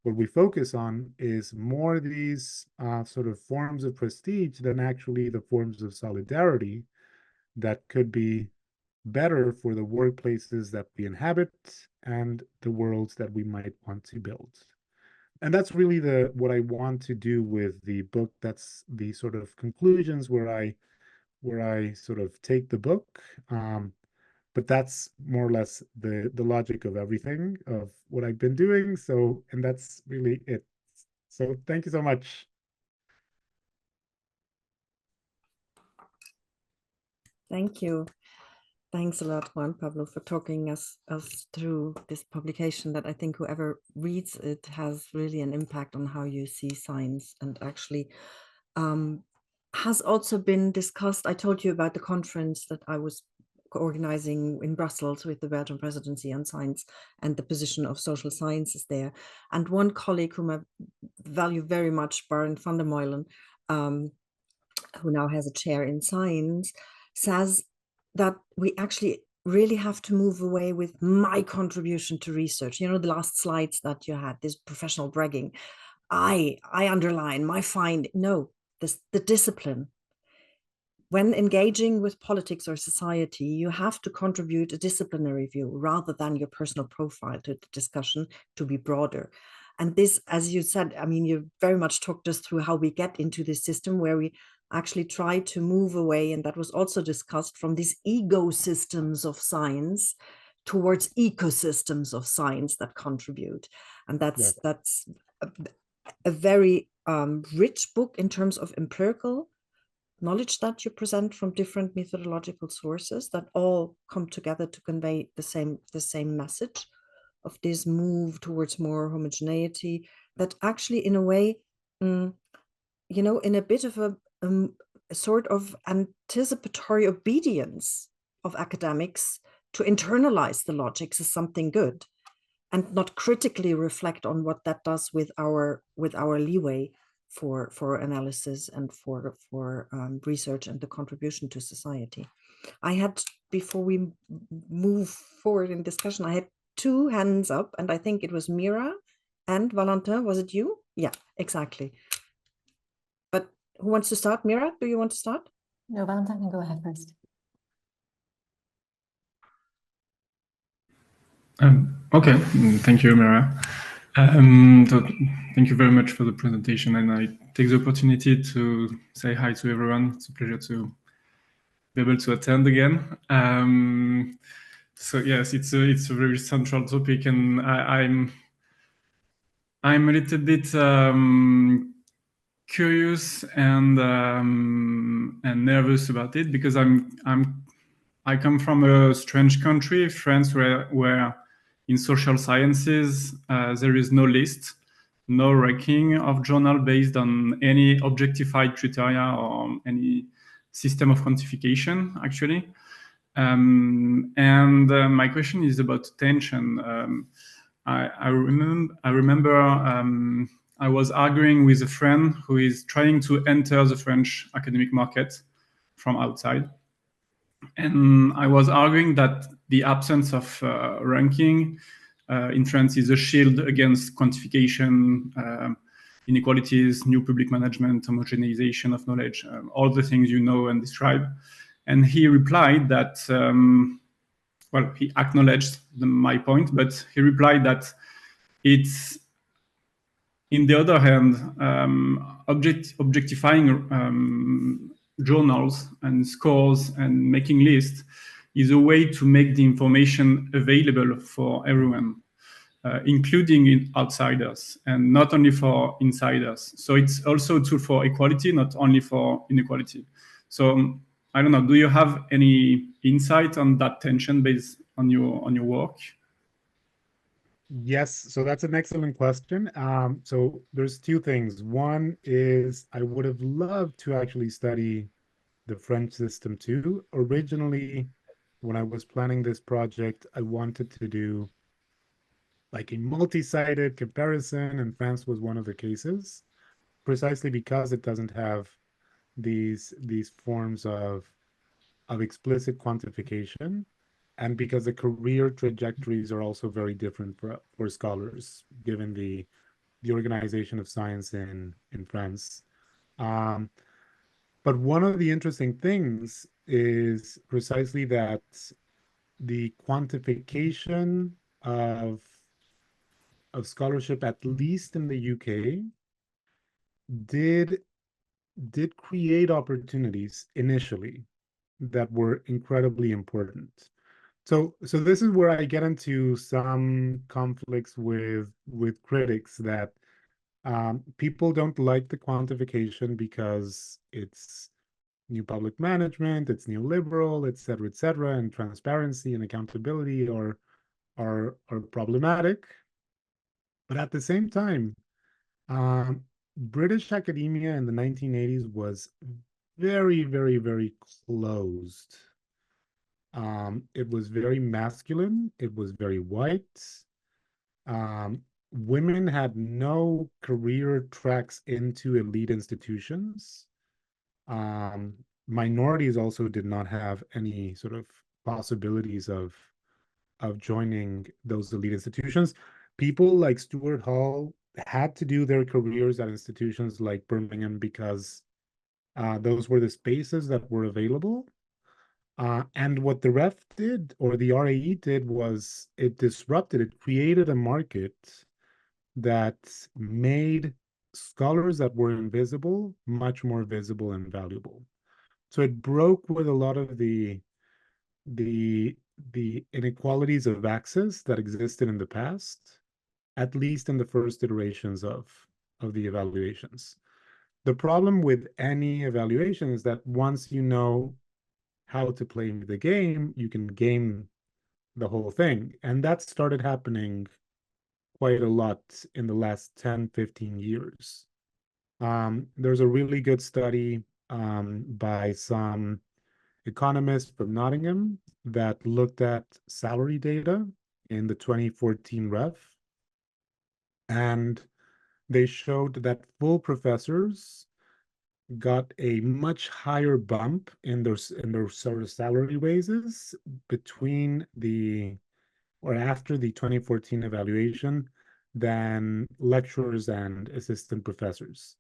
what we focus on is more these sort of forms of prestige than actually the forms of solidarity that could be better for the workplaces that we inhabit and the worlds that we might want to build. And that's really what I want to do with the book. That's the sort of conclusions where I sort of take the book. But that's more or less the logic of everything of what I've been doing. So, and that's really it. So thank you so much. Thank you. Thanks a lot, Juan Pablo, for talking us through this publication that I think whoever reads it has really an impact on how you see science, and actually has also been discussed. I told you about the conference that I was organizing in Brussels with the Belgian presidency on science and the position of social sciences there. And one colleague whom I value very much, Baron van der Meulen, who now has a chair in science, says that we actually really have to move away with my contribution to research. You know, the last slides that you had, this professional bragging. I underline my find. No, the discipline. When engaging with politics or society, you have to contribute a disciplinary view rather than your personal profile to the discussion to be broader. And this, as you said, I mean, you very much talked us through how we get into this system where we actually try to move away, and that was also discussed, from these ecosystems of science towards ecosystems of science that contribute. And that's a very rich book in terms of empirical knowledge that you present from different methodological sources that all come together to convey the same message of this move towards more homogeneity, that actually in a way, you know, in a bit of a sort of anticipatory obedience of academics to internalize the logics is something good, and not critically reflect on what that does with our leeway for analysis and for research and the contribution to society. I had, before we move forward in discussion, I had two hands up, and I think it was Mira and Valentin. Was it you? Yeah, exactly. But who wants to start? Mira, do you want to start? No, Valentin can go ahead first. Okay, thank you, Mira. So thank you very much for the presentation, and I take the opportunity to say hi to everyone. It's a pleasure to be able to attend again. So yes, it's a very central topic, and I'm a little bit curious and nervous about it because I come from a strange country, France, where in social sciences there is no list, no ranking of journal based on any objectified criteria or any system of quantification, actually. And my question is about tension. I remember I was arguing with a friend who is trying to enter the French academic market from outside. And I was arguing that the absence of ranking in France is a shield against quantification, inequalities, new public management, homogenization of knowledge, all the things you know and describe. And he replied that, well, he acknowledged my point, but he replied that it's, in the other hand, objectifying journals and scores and making lists is a way to make the information available for everyone, including outsiders, and not only for insiders. So it's also a tool for equality, not only for inequality. So I don't know, do you have any insight on that tension based on your work? Yes, so that's an excellent question. So there's two things. One is I would have loved to actually study the French system too. Originally, when I was planning this project, I wanted to do like a multi-sided comparison, and France was one of the cases, precisely because it doesn't have these forms of explicit quantification, and because the career trajectories are also very different for scholars, given the organization of science in France. Um, but one of the interesting things is precisely that the quantification of scholarship, at least in the UK, did did create opportunities initially that were incredibly important. So this is where I get into some conflicts with critics that people don't like the quantification because it's new public management, it's neoliberal, et cetera, and transparency and accountability are problematic. But at the same time, um, British academia in the 1980s was very, very, very closed. It was very masculine. It was very white. Women had no career tracks into elite institutions. Minorities also did not have any sort of possibilities of joining those elite institutions. People like Stuart Hall had to do their careers at institutions like Birmingham because those were the spaces that were available. And what the REF did, or the RAE did, was it disrupted, it created a market that made scholars that were invisible much more visible and valuable. So it broke with a lot of the the inequalities of access that existed in the past, at least in the first iterations of the evaluations. The problem with any evaluation is that once you know how to play the game, you can game the whole thing. And that started happening quite a lot in the last 10, 15 years. There's a really good study by some economists from Nottingham that looked at salary data in the 2014 REF. And they showed that full professors got a much higher bump in their sort of salary raises between the or after the 2014 evaluation than lecturers and assistant professors,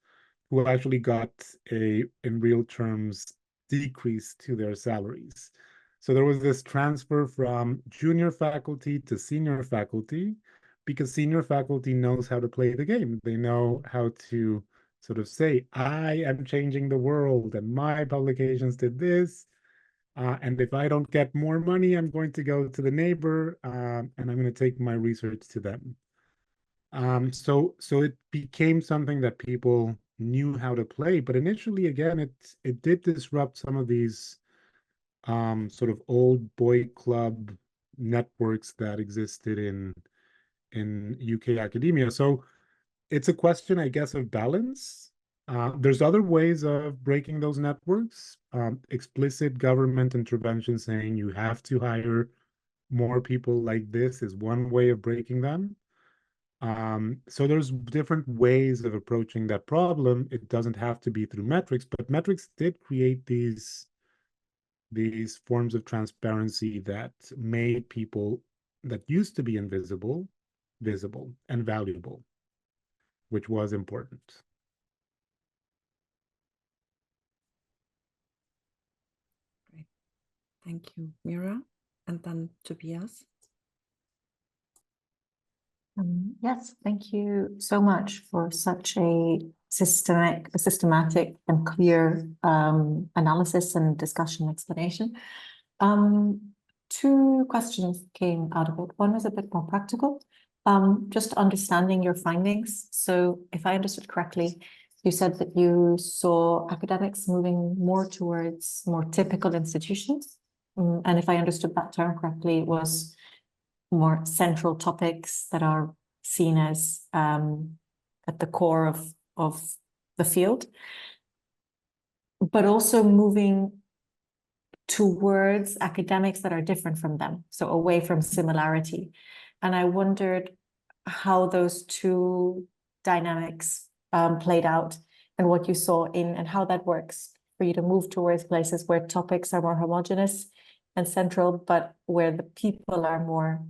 who actually got a, in real terms, decrease to their salaries. So there was this transfer from junior faculty to senior faculty because senior faculty knows how to play the game. They know how to sort of say, I am changing the world and my publications did this. And if I don't get more money, I'm going to go to the neighbor and I'm going to take my research to them. So it became something that people knew how to play, but initially, again, it did disrupt some of these sort of old boy club networks that existed in UK academia. So it's a question, I guess, of balance. There's other ways of breaking those networks. Explicit government intervention saying you have to hire more people like this is one way of breaking them. So there's different ways of approaching that problem. It doesn't have to be through metrics, but metrics did create these forms of transparency that made people that used to be invisible visible and valuable, which was important. Great. Thank you, Mira. And then Tobias. Yes, thank you so much for such a systematic and clear analysis and discussion explanation. Two questions came out of it. One was a bit more practical, just understanding your findings. So if I understood correctly, you said that you saw academics moving more towards more typical institutions. And if I understood that term correctly, it was more central topics that are seen as at the core of the field, but also moving towards academics that are different from them, so away from similarity. And I wondered how those two dynamics played out and what you saw in and how that works for you to move towards places where topics are more homogeneous and central, but where the people are more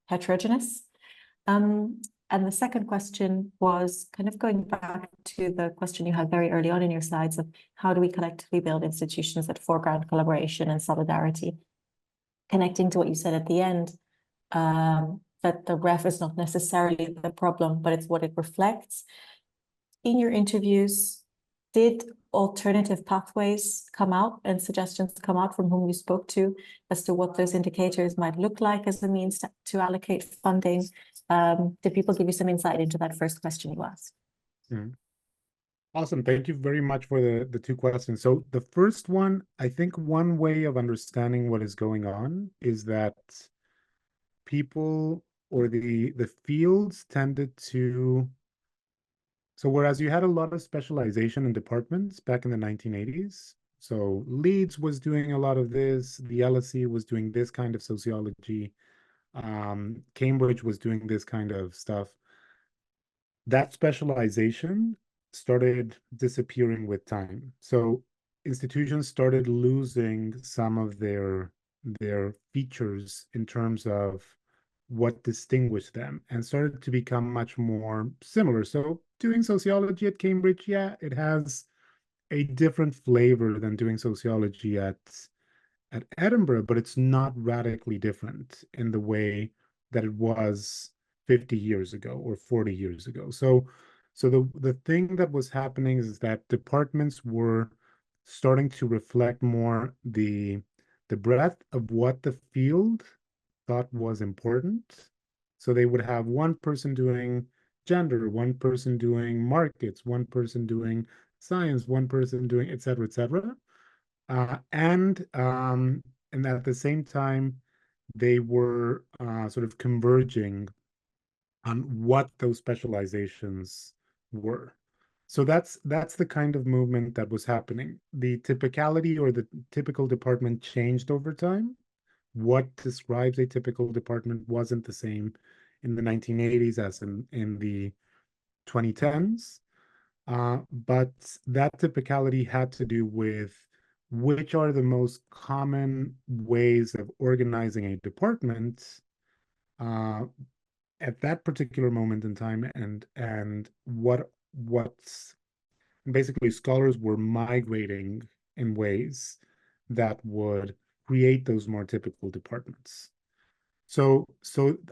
heterogeneous. And the second question was kind of going back to the question you had very early on in your slides of how do we collectively build institutions that foreground collaboration and solidarity, connecting to what you said at the end, that the ref is not necessarily the problem, but it's what it reflects. In your interviews, did alternative pathways come out and suggestions come out from whom you spoke to as to what those indicators might look like as a means to allocate funding? Did people give you some insight into that first question you asked? Awesome. Thank you very much for the two questions. So the first one, I think one way of understanding what is going on is that people or the fields tended to, so whereas you had a lot of specialization in departments back in the 1980s, so Leeds was doing a lot of this, the LSE was doing this kind of sociology, Cambridge was doing this kind of stuff. That specialization started disappearing with time. So institutions started losing some of their features in terms of what distinguished them and started to become much more similar. So doing sociology at Cambridge, yeah, it has a different flavor than doing sociology at Edinburgh, but it's not radically different in the way that it was 50 years ago or 40 years ago. So the thing that was happening is that departments were starting to reflect more the breadth of what the field thought was important. So they would have one person doing gender, one person doing markets, one person doing science, one person doing et cetera, et cetera. And at the same time, they were sort of converging on what those specializations were. So that's the kind of movement that was happening. The typicality or the typical department changed over time. What describes a typical department wasn't the same in the 1980s as in the 2010s. But that typicality had to do with which are the most common ways of organizing a department at that particular moment in time, and what's basically scholars were migrating in ways that would create those more typical departments. So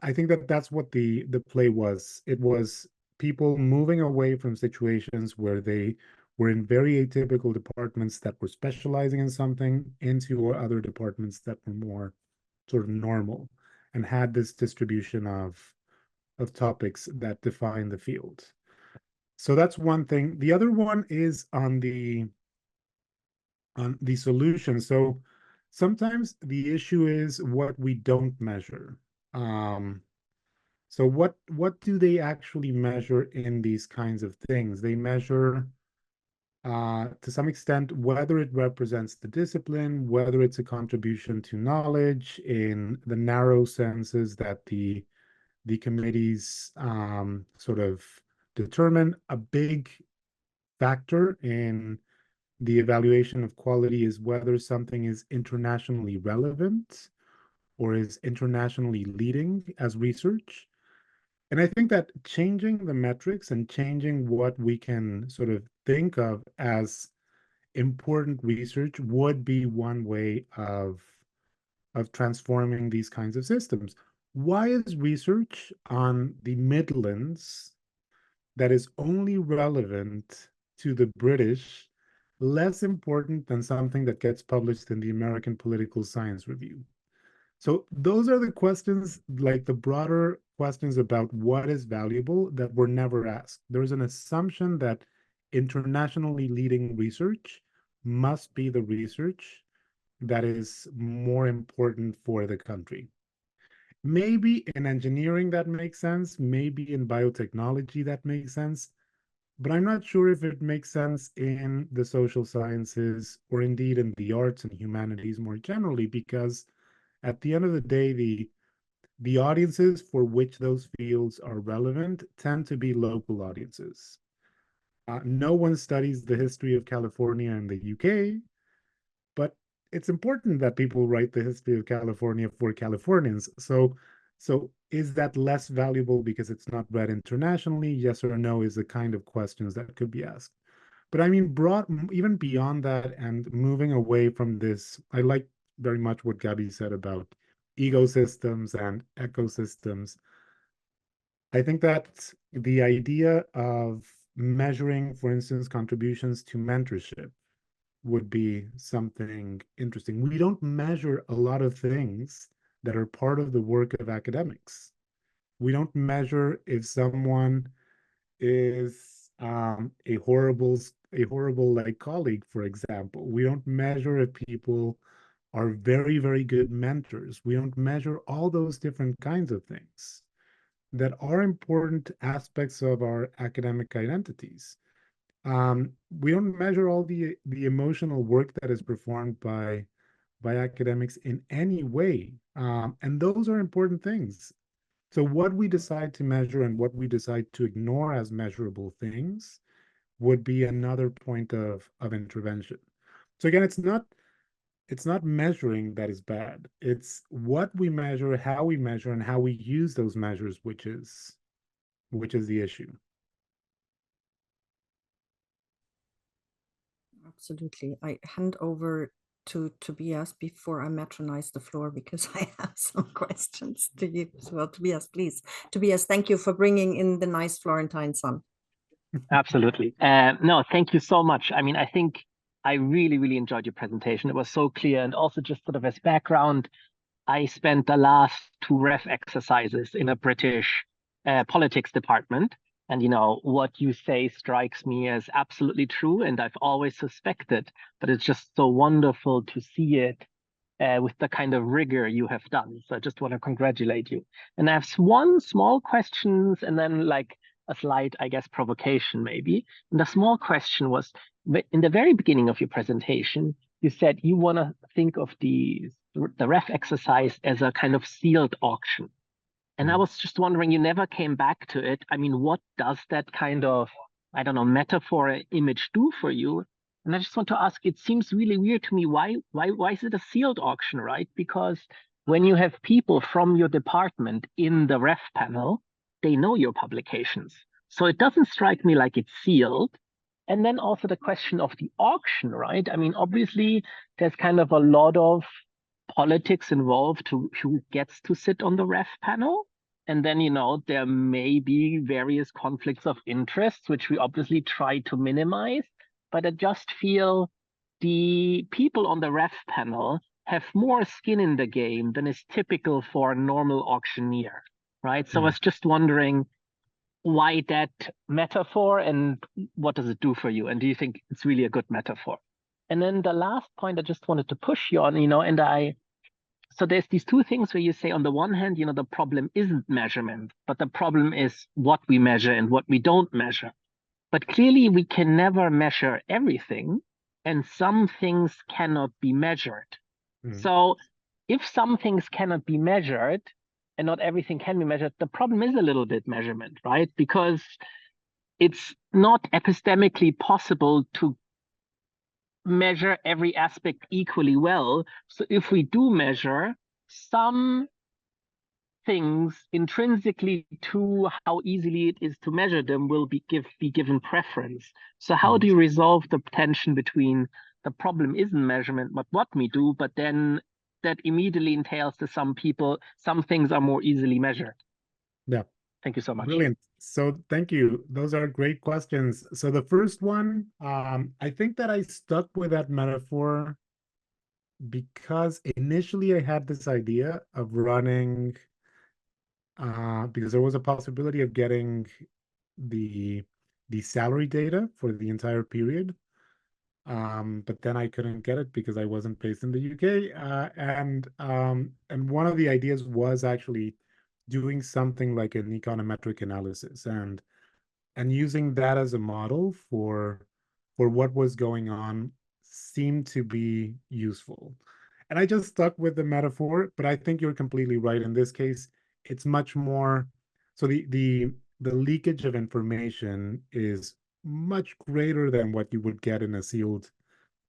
I think that that's what the play was. It was people moving away from situations where they were in very atypical departments that were specializing in something into other departments that were more sort of normal and had this distribution of topics that define the field. So that's one thing. The other one is on the solution. So sometimes the issue is what we don't measure. So what do they actually measure in these kinds of things? They measure to some extent whether it represents the discipline, whether it's a contribution to knowledge in the narrow senses that the committees sort of determine. A big factor in the evaluation of quality is whether something is internationally relevant or is internationally leading as research. And I think that changing the metrics and changing what we can sort of think of as important research would be one way of transforming these kinds of systems. Why is research on the Midlands that is only relevant to the British less important than something that gets published in the American Political Science Review? So those are the questions, like the broader questions about what is valuable that were never asked. There's an assumption that internationally leading research must be the research that is more important for the country. Maybe in engineering that makes sense, maybe in biotechnology that makes sense, but I'm not sure if it makes sense in the social sciences or indeed in the arts and humanities more generally, because at the end of the day, the audiences for which those fields are relevant tend to be local audiences. No one studies the history of California in the UK, but it's important that people write the history of California for Californians. So is that less valuable because it's not read internationally? Yes or no is the kind of questions that could be asked. But I mean, even beyond that and moving away from this, I like very much what Gabby said about ecosystems and ecosystems. I think that the idea of measuring, for instance, contributions to mentorship would be something interesting. We don't measure a lot of things that are part of the work of academics. We don't measure if someone is a horrible like colleague, for example. We don't measure if people are very, very good mentors. We don't measure all those different kinds of things that are important aspects of our academic identities. We don't measure all the emotional work that is performed by academics in any way, and those are important things. So what we decide to measure and what we decide to ignore as measurable things would be another point of intervention. So again, it's not measuring that is bad. It's what we measure, how we measure, and how we use those measures, which is the issue. Absolutely. I hand over to Tobias before I matronize the floor, because I have some questions to you as well. Tobias, please. Tobias, thank you for bringing in the nice Florentine sun. Absolutely. No, thank you so much. I mean, I think I really, really enjoyed your presentation. It was so clear. And also just sort of as background, I spent the last 2 ref exercises in a British politics department. And, you know, what you say strikes me as absolutely true. And I've always suspected, but it's just so wonderful to see it with the kind of rigor you have done. So I just want to congratulate you. And I have one small question and then like a slight, I guess, provocation maybe. And the small question was, in the very beginning of your presentation, you said you want to think of the ref exercise as a kind of sealed auction. And I was just wondering, you never came back to it. I mean, what does that kind of, I don't know, metaphor image do for you? And I just want to ask, it seems really weird to me. Why is it a sealed auction, right? Because when you have people from your department in the ref panel, they know your publications. So it doesn't strike me like it's sealed. And then also the question of the auction, right? I mean, obviously, there's kind of a lot of politics involved to who gets to sit on the ref panel. And then, there may be various conflicts of interest, which we obviously try to minimize. But I just feel the people on the ref panel have more skin in the game than is typical for a normal auctioneer, right? So I was just wondering why that metaphor and what does it do for you? And do you think it's really a good metaphor? And then the last point I just wanted to push you on, so there's these two things where you say, on the one hand, the problem isn't measurement, but the problem is what we measure and what we don't measure. But clearly we can never measure everything, and some things cannot be measured. So if some things cannot be measured and not everything can be measured, the problem is a little bit measurement, right? Because it's not epistemically possible to measure every aspect equally well. So if we do measure, some things intrinsically to how easily it is to measure them will be given preference. So how do you resolve the tension between the problem isn't measurement, but what we do, but then that immediately entails to some people, some things are more easily measured? Yeah. Thank you so much. Brilliant. So thank you. Those are great questions. So the first one, I think that I stuck with that metaphor because initially I had this idea of running, because there was a possibility of getting the salary data for the entire period. But then I couldn't get it because I wasn't based in the UK. And one of the ideas was actually doing something like an econometric analysis and using that as a model for what was going on seemed to be useful. And I just stuck with the metaphor, but I think you're completely right. In this case, it's much more, so the leakage of information is much greater than what you would get in a sealed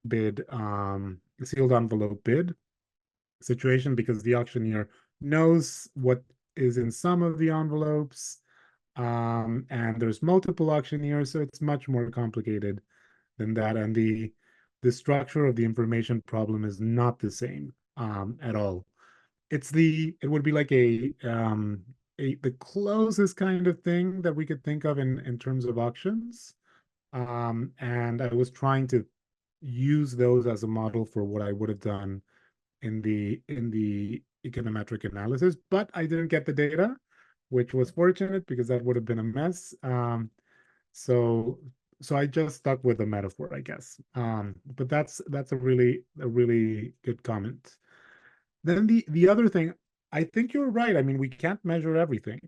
bid, sealed envelope bid situation, because the auctioneer knows what is in some of the envelopes, and there's multiple auctioneers, so it's much more complicated than that. And the structure of the information problem is not the same at all. It would be like the closest kind of thing that we could think of in terms of auctions. And I was trying to use those as a model for what I would have done in the econometric analysis, but I didn't get the data, which was fortunate because that would have been a mess. So I just stuck with the metaphor, I guess. But that's a really good comment. Then the other thing, I think you're right. I mean, we can't measure everything.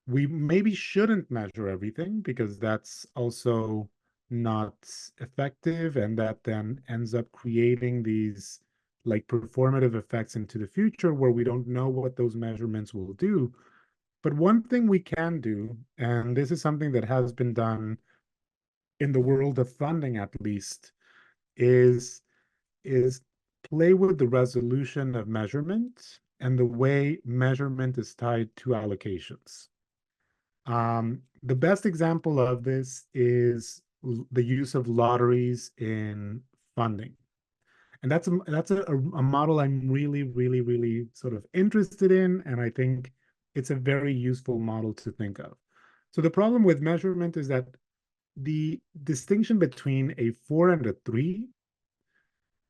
We maybe shouldn't measure everything because that's also not effective, and that then ends up creating these like performative effects into the future where we don't know what those measurements will do. But one thing we can do, and this is something that has been done in the world of funding at least, is play with the resolution of measurement and the way measurement is tied to allocations. The best example of this is the use of lotteries in funding. And that's a model I'm really sort of interested in, and I think it's a very useful model to think of. So the problem with measurement is that the distinction between a 4 and a 3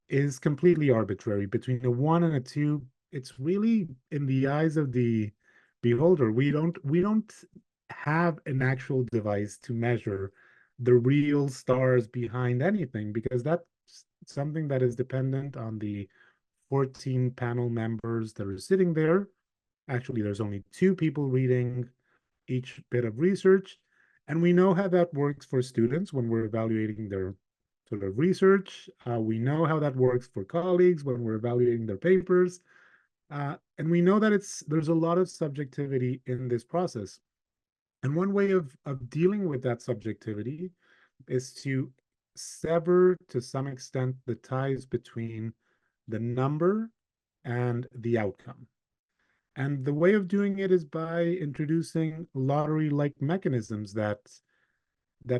is completely arbitrary. Between a 1 and a 2, it's really in the eyes of the beholder. We don't have an actual device to measure the real stars behind anything, because that's something that is dependent on the 14 panel members that are sitting there. Actually, there's only 2 people reading each bit of research. And we know how that works for students when we're evaluating their sort of research. We know how that works for colleagues when we're evaluating their papers. And we know that there's a lot of subjectivity in this process. And one way of dealing with that subjectivity is to sever, to some extent, the ties between the number and the outcome. And the way of doing it is by introducing lottery-like mechanisms that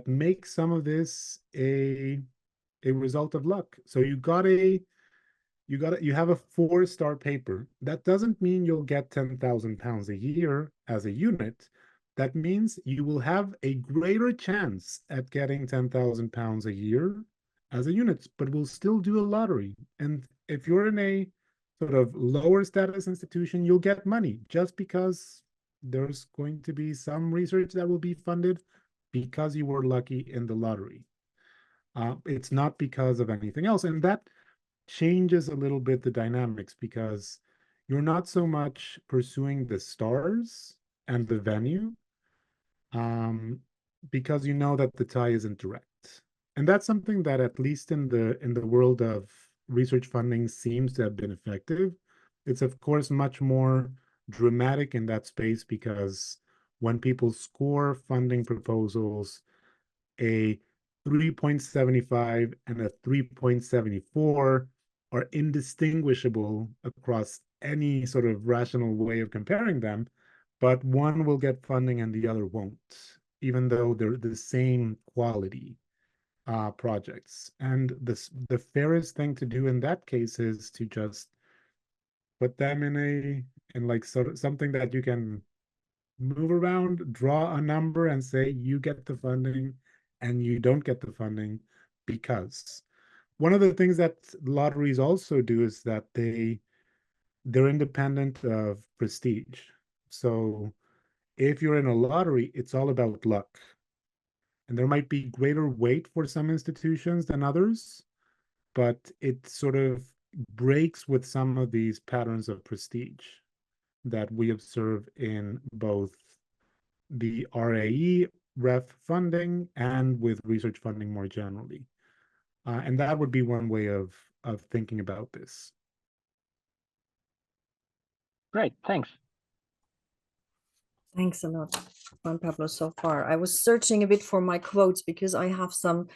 make some of this a a result of luck. So you have a 4-star paper. That doesn't mean you'll get 10,000 pounds a year as a unit. That means you will have a greater chance at getting 10,000 pounds a year as a unit, but we'll still do a lottery. And if you're in a sort of lower status institution, you'll get money just because there's going to be some research that will be funded because you were lucky in the lottery. It's not because of anything else. And that changes a little bit the dynamics, because you're not so much pursuing the stars and the venue, because you know that the tie isn't direct. And that's something that, at least in the world of research funding, seems to have been effective. It's of course much more dramatic in that space, because when people score funding proposals, a 3.75 and a 3.74 are indistinguishable across any sort of rational way of comparing them, but one will get funding and the other won't, even though they're the same quality projects. And the fairest thing to do in that case is to just put them in like sort of something that you can move around, draw a number and say you get the funding and you don't get the funding. Because one of the things that lotteries also do is that they're independent of prestige. So if you're in a lottery, it's all about luck. And there might be greater weight for some institutions than others, but it sort of breaks with some of these patterns of prestige that we observe in both the RAE ref funding and with research funding more generally. And that would be one way of thinking about this. Great, thanks. Thanks a lot, Juan Pablo, so far. I was searching a bit for my quotes because I have some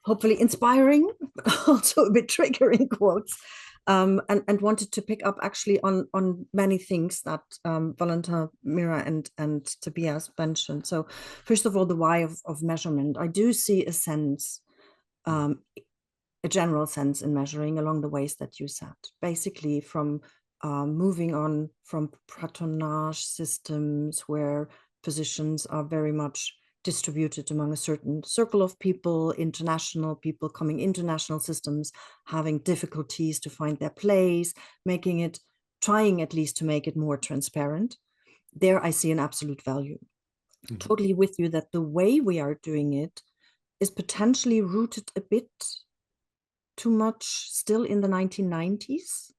hopefully inspiring, but also a bit triggering quotes, and wanted to pick up actually on many things that Valentin, Mira, and Tobias mentioned. So first of all, the why of measurement. I do see a sense, a general sense in measuring along the ways that you said, basically from moving on from patronage systems where positions are very much distributed among a certain circle of people, international people coming into national systems, having difficulties to find their place, trying at least to make it more transparent. There I see an absolute value. Mm-hmm. Totally with you that the way we are doing it is potentially rooted a bit too much still in the 1990s.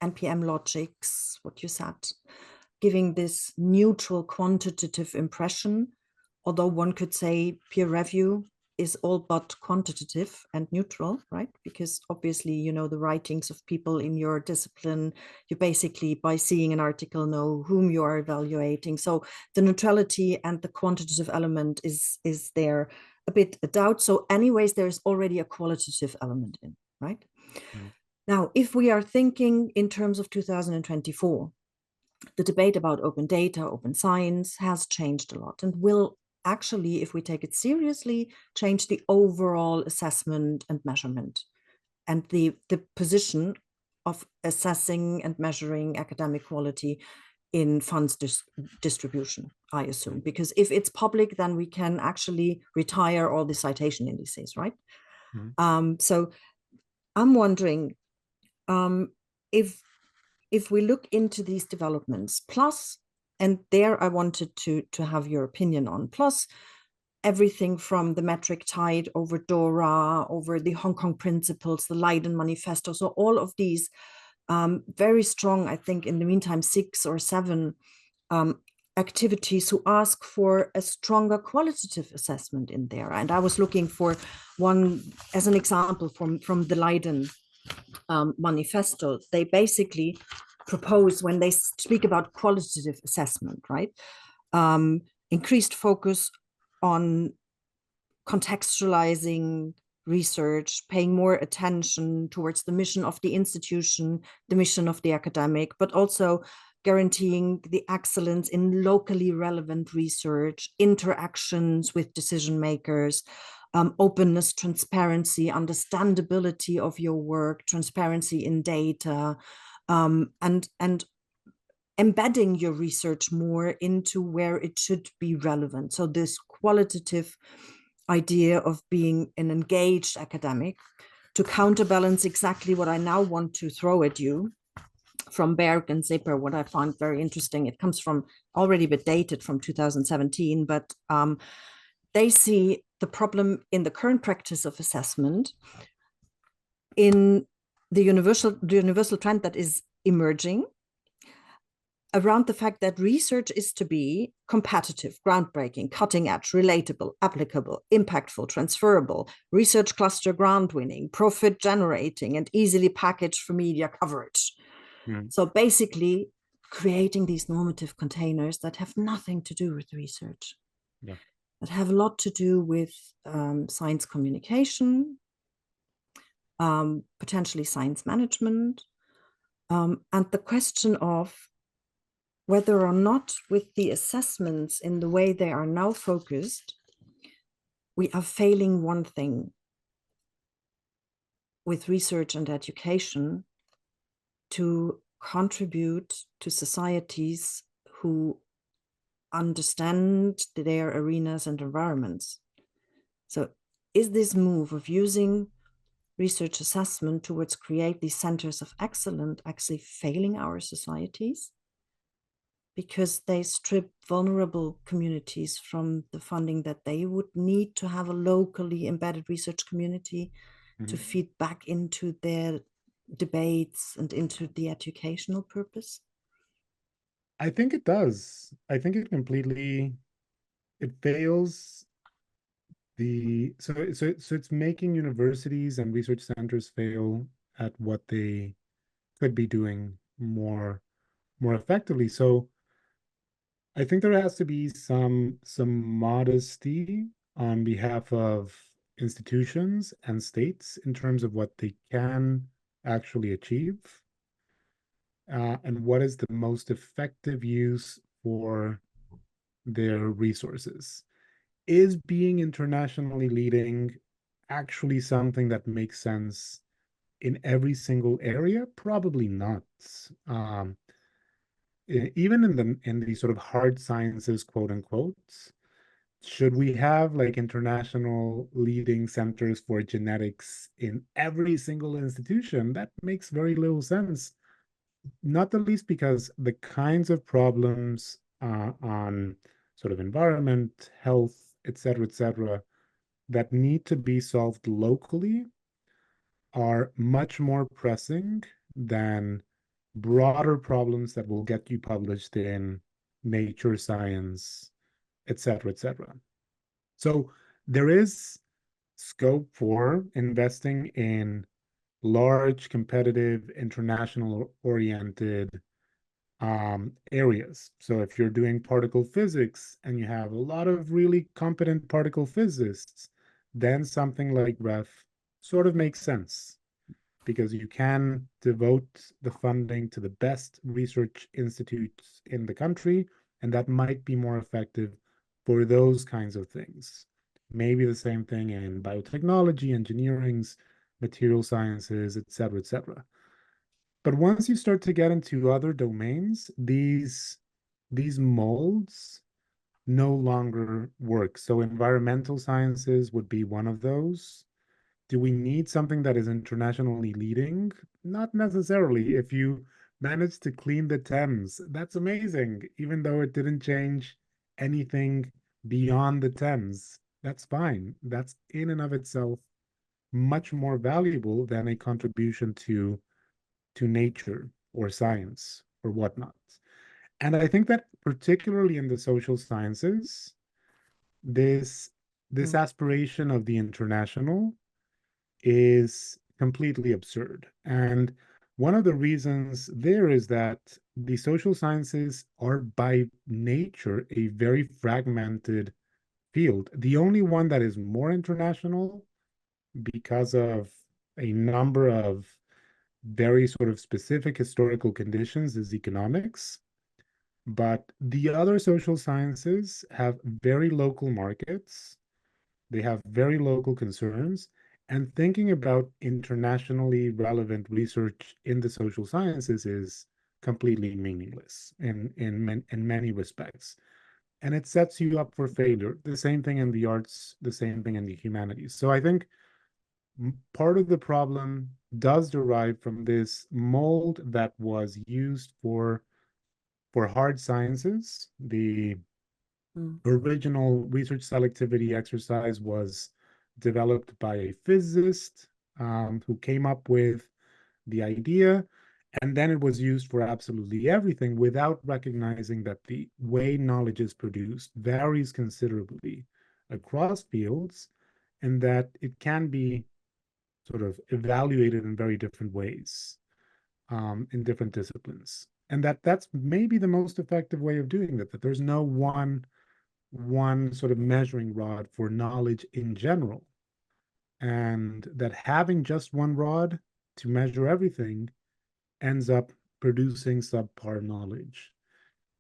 NPM logics, what you said, giving this neutral quantitative impression, although one could say peer review is all but quantitative and neutral, right? Because obviously, you know, the writings of people in your discipline, you basically, by seeing an article, know whom you are evaluating. So the neutrality and the quantitative element is there a bit a doubt. So anyways, there's already a qualitative element in, right? Mm. Now, if we are thinking in terms of 2024, the debate about open data, open science has changed a lot and will actually, if we take it seriously, change the overall assessment and measurement and the position of assessing and measuring academic quality in funds distribution, I assume. Because if it's public, then we can actually retire all the citation indices, right? Mm-hmm. So I'm wondering, if we look into these developments, plus, and there I wanted to have your opinion on, plus everything from the metric tide over DORA, over the Hong Kong principles, the Leiden Manifesto, so all of these very strong, I think in the meantime, 6 or 7 activities who ask for a stronger qualitative assessment in there. And I was looking for one as an example from the Leiden manifesto. They basically propose, when they speak about qualitative assessment, right, increased focus on contextualizing research, paying more attention towards the mission of the institution, the mission of the academic, but also guaranteeing the excellence in locally relevant research, interactions with decision makers, openness, transparency, understandability of your work, transparency in data, and embedding your research more into where it should be relevant. So this qualitative idea of being an engaged academic, to counterbalance exactly what I now want to throw at you from Berg and Zipper, what I found very interesting. It comes from already a bit dated from 2017, but they see the problem in the current practice of assessment in the universal trend that is emerging around the fact that research is to be competitive, groundbreaking, cutting edge, relatable, applicable, impactful, transferable, research cluster grant winning, profit generating, and easily packaged for media coverage. So basically creating these normative containers that have nothing to do with research, that have a lot to do with science communication, potentially science management, and the question of whether or not with the assessments in the way they are now focused, we are failing one thing with research and education, to contribute to societies who understand their arenas and environments. So is this move of using research assessment towards create these centers of excellence actually failing our societies? Because they strip vulnerable communities from the funding that they would need to have a locally embedded research community to feed back into their debates and into the educational purpose? I think it does. I think it fails so it's making universities and research centers fail at what they could be doing more effectively. So I think there has to be some modesty on behalf of institutions and states in terms of what they can actually achieve, and what is the most effective use for their resources. Is being internationally leading actually something that makes sense in every single area? Probably not. Even in the sort of hard sciences, quote unquote, should we have like international leading centers for genetics in every single institution? That makes very little sense. Not the least because the kinds of problems on sort of environment, health, et cetera, that need to be solved locally are much more pressing than broader problems that will get you published in Nature, Science, et cetera. So there is scope for investing in large, competitive, international-oriented areas. So if you're doing particle physics and you have a lot of really competent particle physicists, then something like REF sort of makes sense, because you can devote the funding to the best research institutes in the country, and that might be more effective for those kinds of things. Maybe the same thing in biotechnology, engineerings, material sciences, et cetera. But once you start to get into other domains, these molds no longer work. So environmental sciences would be one of those. Do we need something that is internationally leading? Not necessarily. If you manage to clean the Thames, that's amazing, even though it didn't change anything beyond the Thames. That's fine. That's in and of itself much more valuable than a contribution to nature or science or whatnot. And I think that particularly in the social sciences, this aspiration of the international is completely absurd. And one of the reasons there is that the social sciences are by nature a very fragmented field. The only one that is more international because of a number of very sort of specific historical conditions is economics. But the other social sciences have very local markets, They have very local concerns, and thinking about internationally relevant research in the social sciences is completely meaningless in many respects. And it sets you up for failure. The same thing in the arts, the same thing in the humanities. So I think part of the problem does derive from this mold that was used for hard sciences. The original research selectivity exercise was developed by a physicist who came up with the idea, and then it was used for absolutely everything without recognizing that the way knowledge is produced varies considerably across fields, and that it can be sort of evaluated in very different ways in different disciplines. And that's maybe the most effective way of doing that there's no one sort of measuring rod for knowledge in general, and that having just one rod to measure everything ends up producing subpar knowledge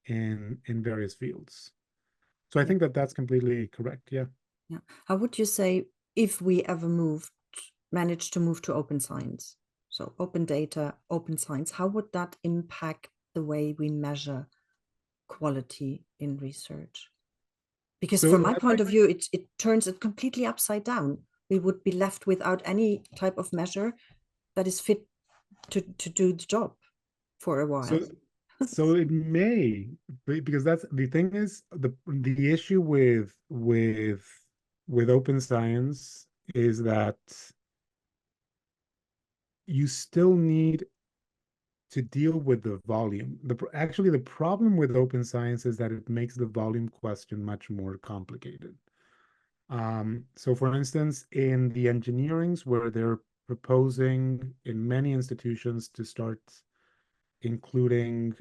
in various fields. So I think that that's completely correct. Yeah. Yeah. How would you say, if we ever manage to move to open science, so open data, open science, how would that impact the way we measure quality in research? Because So from my point of view, it turns it completely upside down. We would be left without any type of measure that is fit to do the job for a while. So it may, because that's the thing is the issue with open science is that you still need to deal with the volume. Actually, the problem with open science is that it makes the volume question much more complicated. So for instance, in the engineerings where they're proposing in many institutions to start including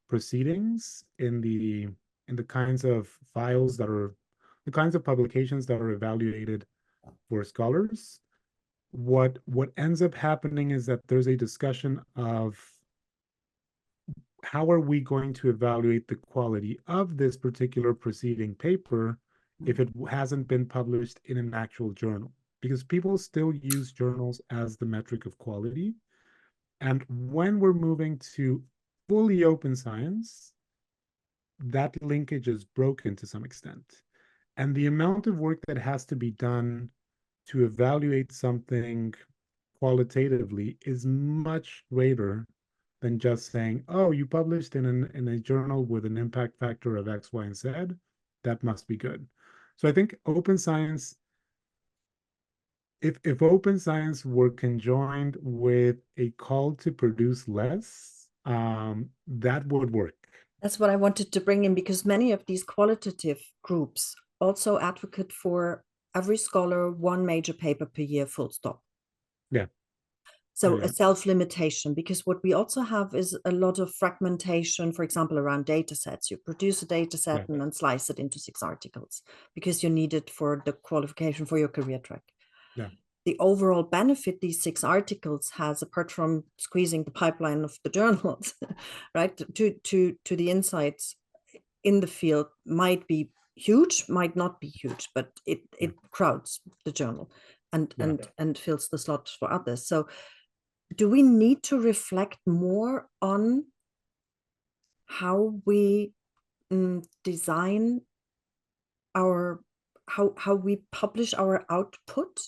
proceedings in the kinds of files that are the kinds of publications that are evaluated for scholars, what ends up happening is that there's a discussion of how are we going to evaluate the quality of this particular preceding paper if it hasn't been published in an actual journal, because people still use journals as the metric of quality. And when we're moving to fully open science, that linkage is broken to some extent. And the amount of work that has to be done to evaluate something qualitatively is much greater than just saying, oh, you published in a journal with an impact factor of X, Y, and Z, that must be good. So I think open science, if open science were conjoined with a call to produce less, that would work. That's what I wanted to bring in, because many of these qualitative groups also advocate for every scholar one major paper per year, full stop. Yeah. So yeah. a self-limitation, because what we also have is a lot of fragmentation, for example, around data sets. You produce a data set and then slice it into 6 articles because you need it for the qualification for your career track. Yeah. The overall benefit these 6 articles has, apart from squeezing the pipeline of the journals, right, to the insights in the field, might be huge, might not be huge, but it crowds the journal and fills the slots for others. So do we need to reflect more on how we design our how we publish our output?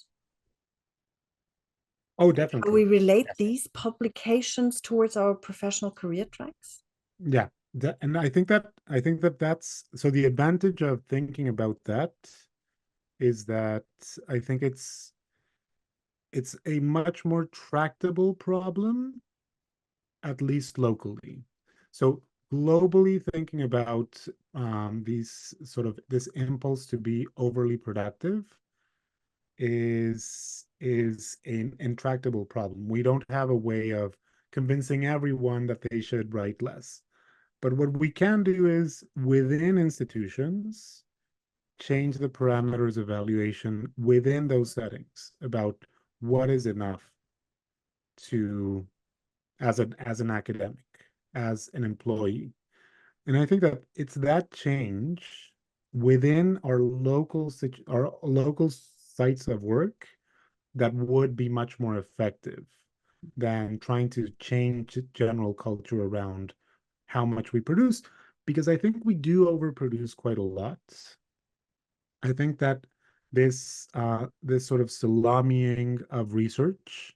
Oh, definitely. How we relate these publications towards our professional career tracks? Yeah. And I think that that's so the advantage of thinking about that is that I think it's a much more tractable problem, at least locally. So globally, thinking about this impulse to be overly productive is an intractable problem. We don't have a way of convincing everyone that they should write less. But what we can do is, within institutions, change the parameters of evaluation within those settings about what is enough to as an academic, as an employee. And I think that it's that change within our local sites of work that would be much more effective than trying to change general culture around how much we produce, because I think we do overproduce quite a lot. I think that this sort of salamiing of research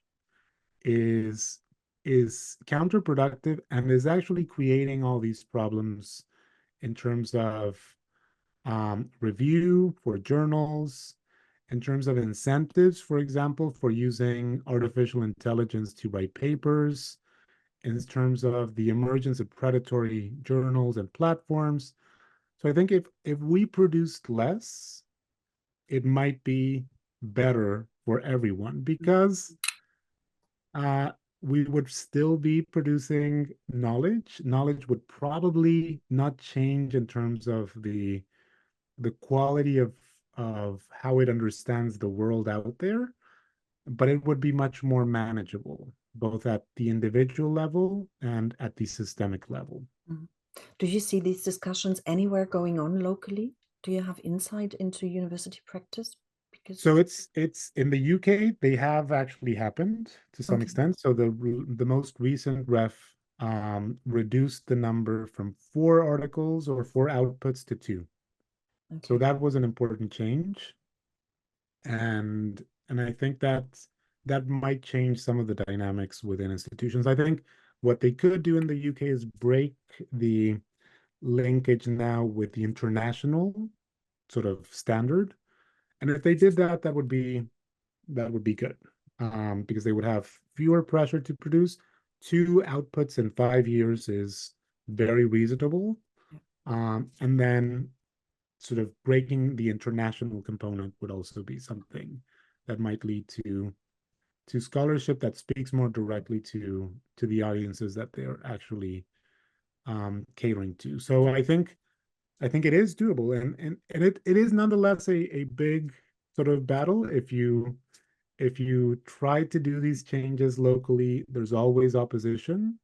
is counterproductive and is actually creating all these problems in terms of review for journals, in terms of incentives, for example, for using artificial intelligence to write papers, in terms of the emergence of predatory journals and platforms. So I think if we produced less, it might be better for everyone, because we would still be producing knowledge. Knowledge would probably not change in terms of the quality of how it understands the world out there, but it would be much more manageable, both at the individual level and at the systemic level. Do you see these discussions anywhere going on locally? Do you have insight into university practice? Because So it's in the UK, they have actually happened to some extent. So the most recent ref reduced the number from 4 articles or 4 outputs to 2. So that was an important change. And I think that might change some of the dynamics within institutions. I think what they could do in the UK is break the linkage now with the international sort of standard. And if they did that, that would be good, because they would have fewer pressure to produce. 2 outputs in 5 years is very reasonable. And then sort of breaking the international component would also be something that might lead to scholarship that speaks more directly to the audiences that they're actually catering to. So I think it is doable, and it is nonetheless a big sort of battle. If you try to do these changes locally, there's always opposition.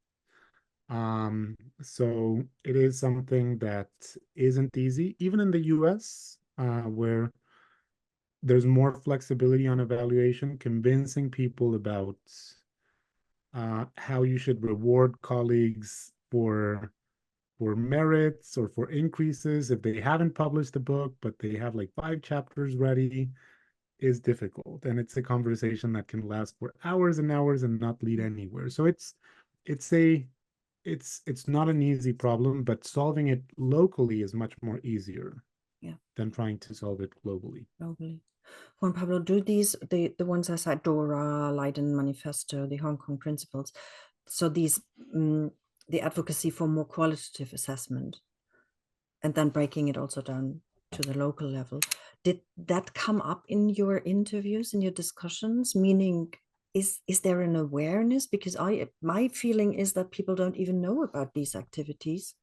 So it is something that isn't easy, even in the US, where there's more flexibility on evaluation, convincing people about how you should reward colleagues for merits or for increases if they haven't published a book, but they have like 5 chapters ready, is difficult. And it's a conversation that can last for hours and hours and not lead anywhere. So it's not an easy problem, but solving it locally is much more easier than trying to solve it globally. Juan Pablo, do these, the ones I said, DORA, Leiden Manifesto, the Hong Kong Principles, so these, the advocacy for more qualitative assessment, and then breaking it also down to the local level, did that come up in your interviews, in your discussions? Meaning, is there an awareness? Because my feeling is that people don't even know about these activities.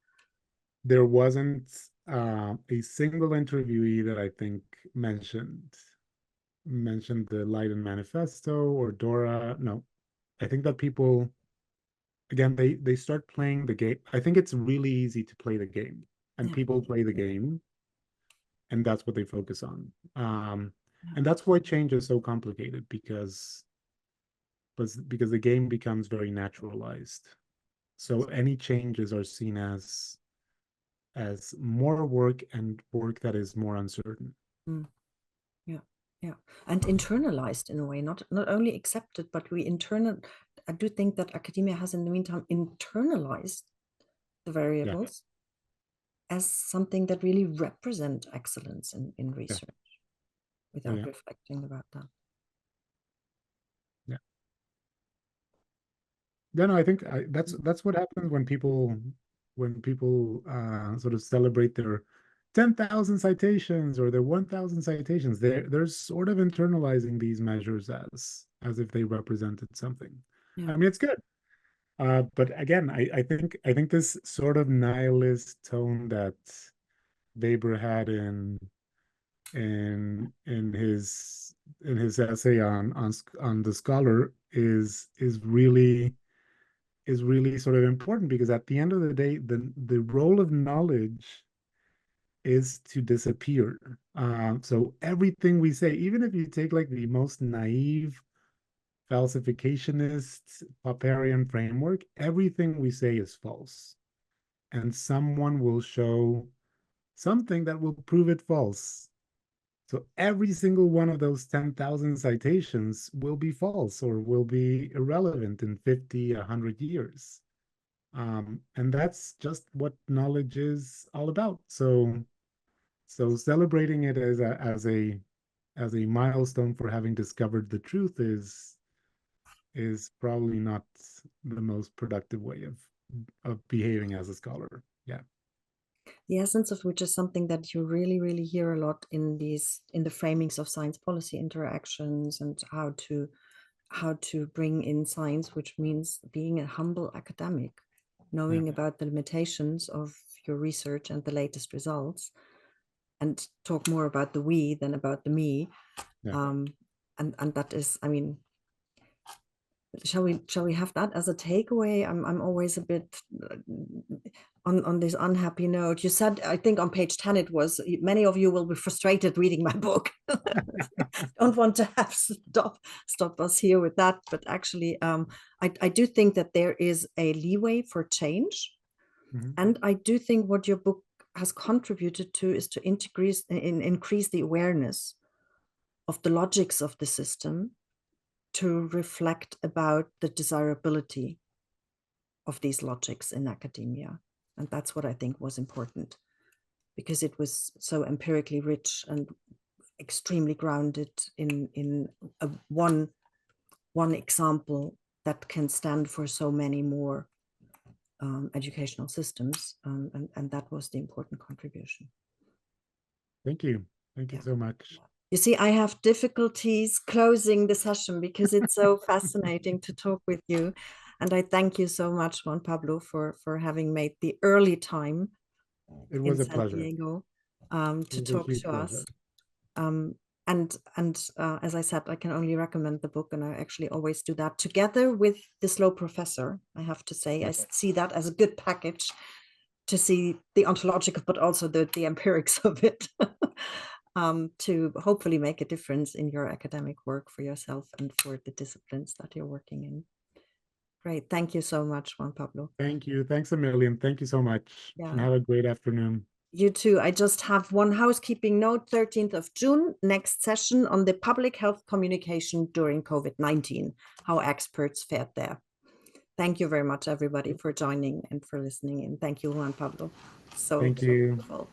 There wasn't a single interviewee that I think mentioned the Leiden Manifesto or DORA. No, I think that people, again, they start playing the game. I think it's really easy to play the game, and people play the game, and that's what they focus on. And that's why change is so complicated, because the game becomes very naturalized. So any changes are seen as more work, and work that is more uncertain. Yeah, and internalized in a way, not only accepted, but I do think that academia has in the meantime internalized the variables as something that really represent excellence in research without reflecting about that. No, I think that's what happens when people sort of celebrate their 10,000 citations or their 1,000 citations. They're sort of internalizing these measures as if they represented something. I mean, it's good. But again, I think this sort of nihilist tone that Weber had in his essay on the scholar is really sort of important, because at the end of the day, the role of knowledge is to disappear. So everything we say, even if you take like the most naive falsificationist Popperian framework, everything we say is false. And someone will show something that will prove it false. So every single one of those 10,000 citations will be false or will be irrelevant in 50, 100 years. And that's just what knowledge is all about. So celebrating it as a milestone for having discovered the truth is probably not the most productive way of behaving as a scholar. Yeah. The essence of which is something that you really, really hear a lot in the framings of science policy interactions, and how to bring in science, which means being a humble academic, knowing about the limitations of your research and the latest results, and talk more about the we than about the me. And that is, I mean, shall we have that as a takeaway? I'm always a bit on this unhappy note. You said, I think on page 10 it was, many of you will be frustrated reading my book. Don't want to have stop us here with that, but actually I do think that there is a leeway for change. And I do think what your book has contributed to is to increase the awareness of the logics of the system, to reflect about the desirability of these logics in academia. And that's what I think was important, because it was so empirically rich and extremely grounded in one example that can stand for so many more educational systems. And that was the important contribution. Thank you. Thank you so much. You see, I have difficulties closing the session because it's so fascinating to talk with you. And I thank you so much, Juan Pablo, for having made the early time it was in a San pleasure. Diego to talk to us. And as I said, I can only recommend the book, and I actually always do that together with The Slow Professor. I have to say, I see that as a good package to see the ontological, but also the empirics of it. To hopefully make a difference in your academic work for yourself and for the disciplines that you're working in. Great. Thank you so much, Juan Pablo. Thank you. Thanks a million. Thank you so much. And have a great afternoon. You too. I just have one housekeeping note. 13th of June, next session on the public health communication during COVID-19, how experts fared there. Thank you very much, everybody, for joining and for listening. And thank you, Juan Pablo. So thank you. Wonderful.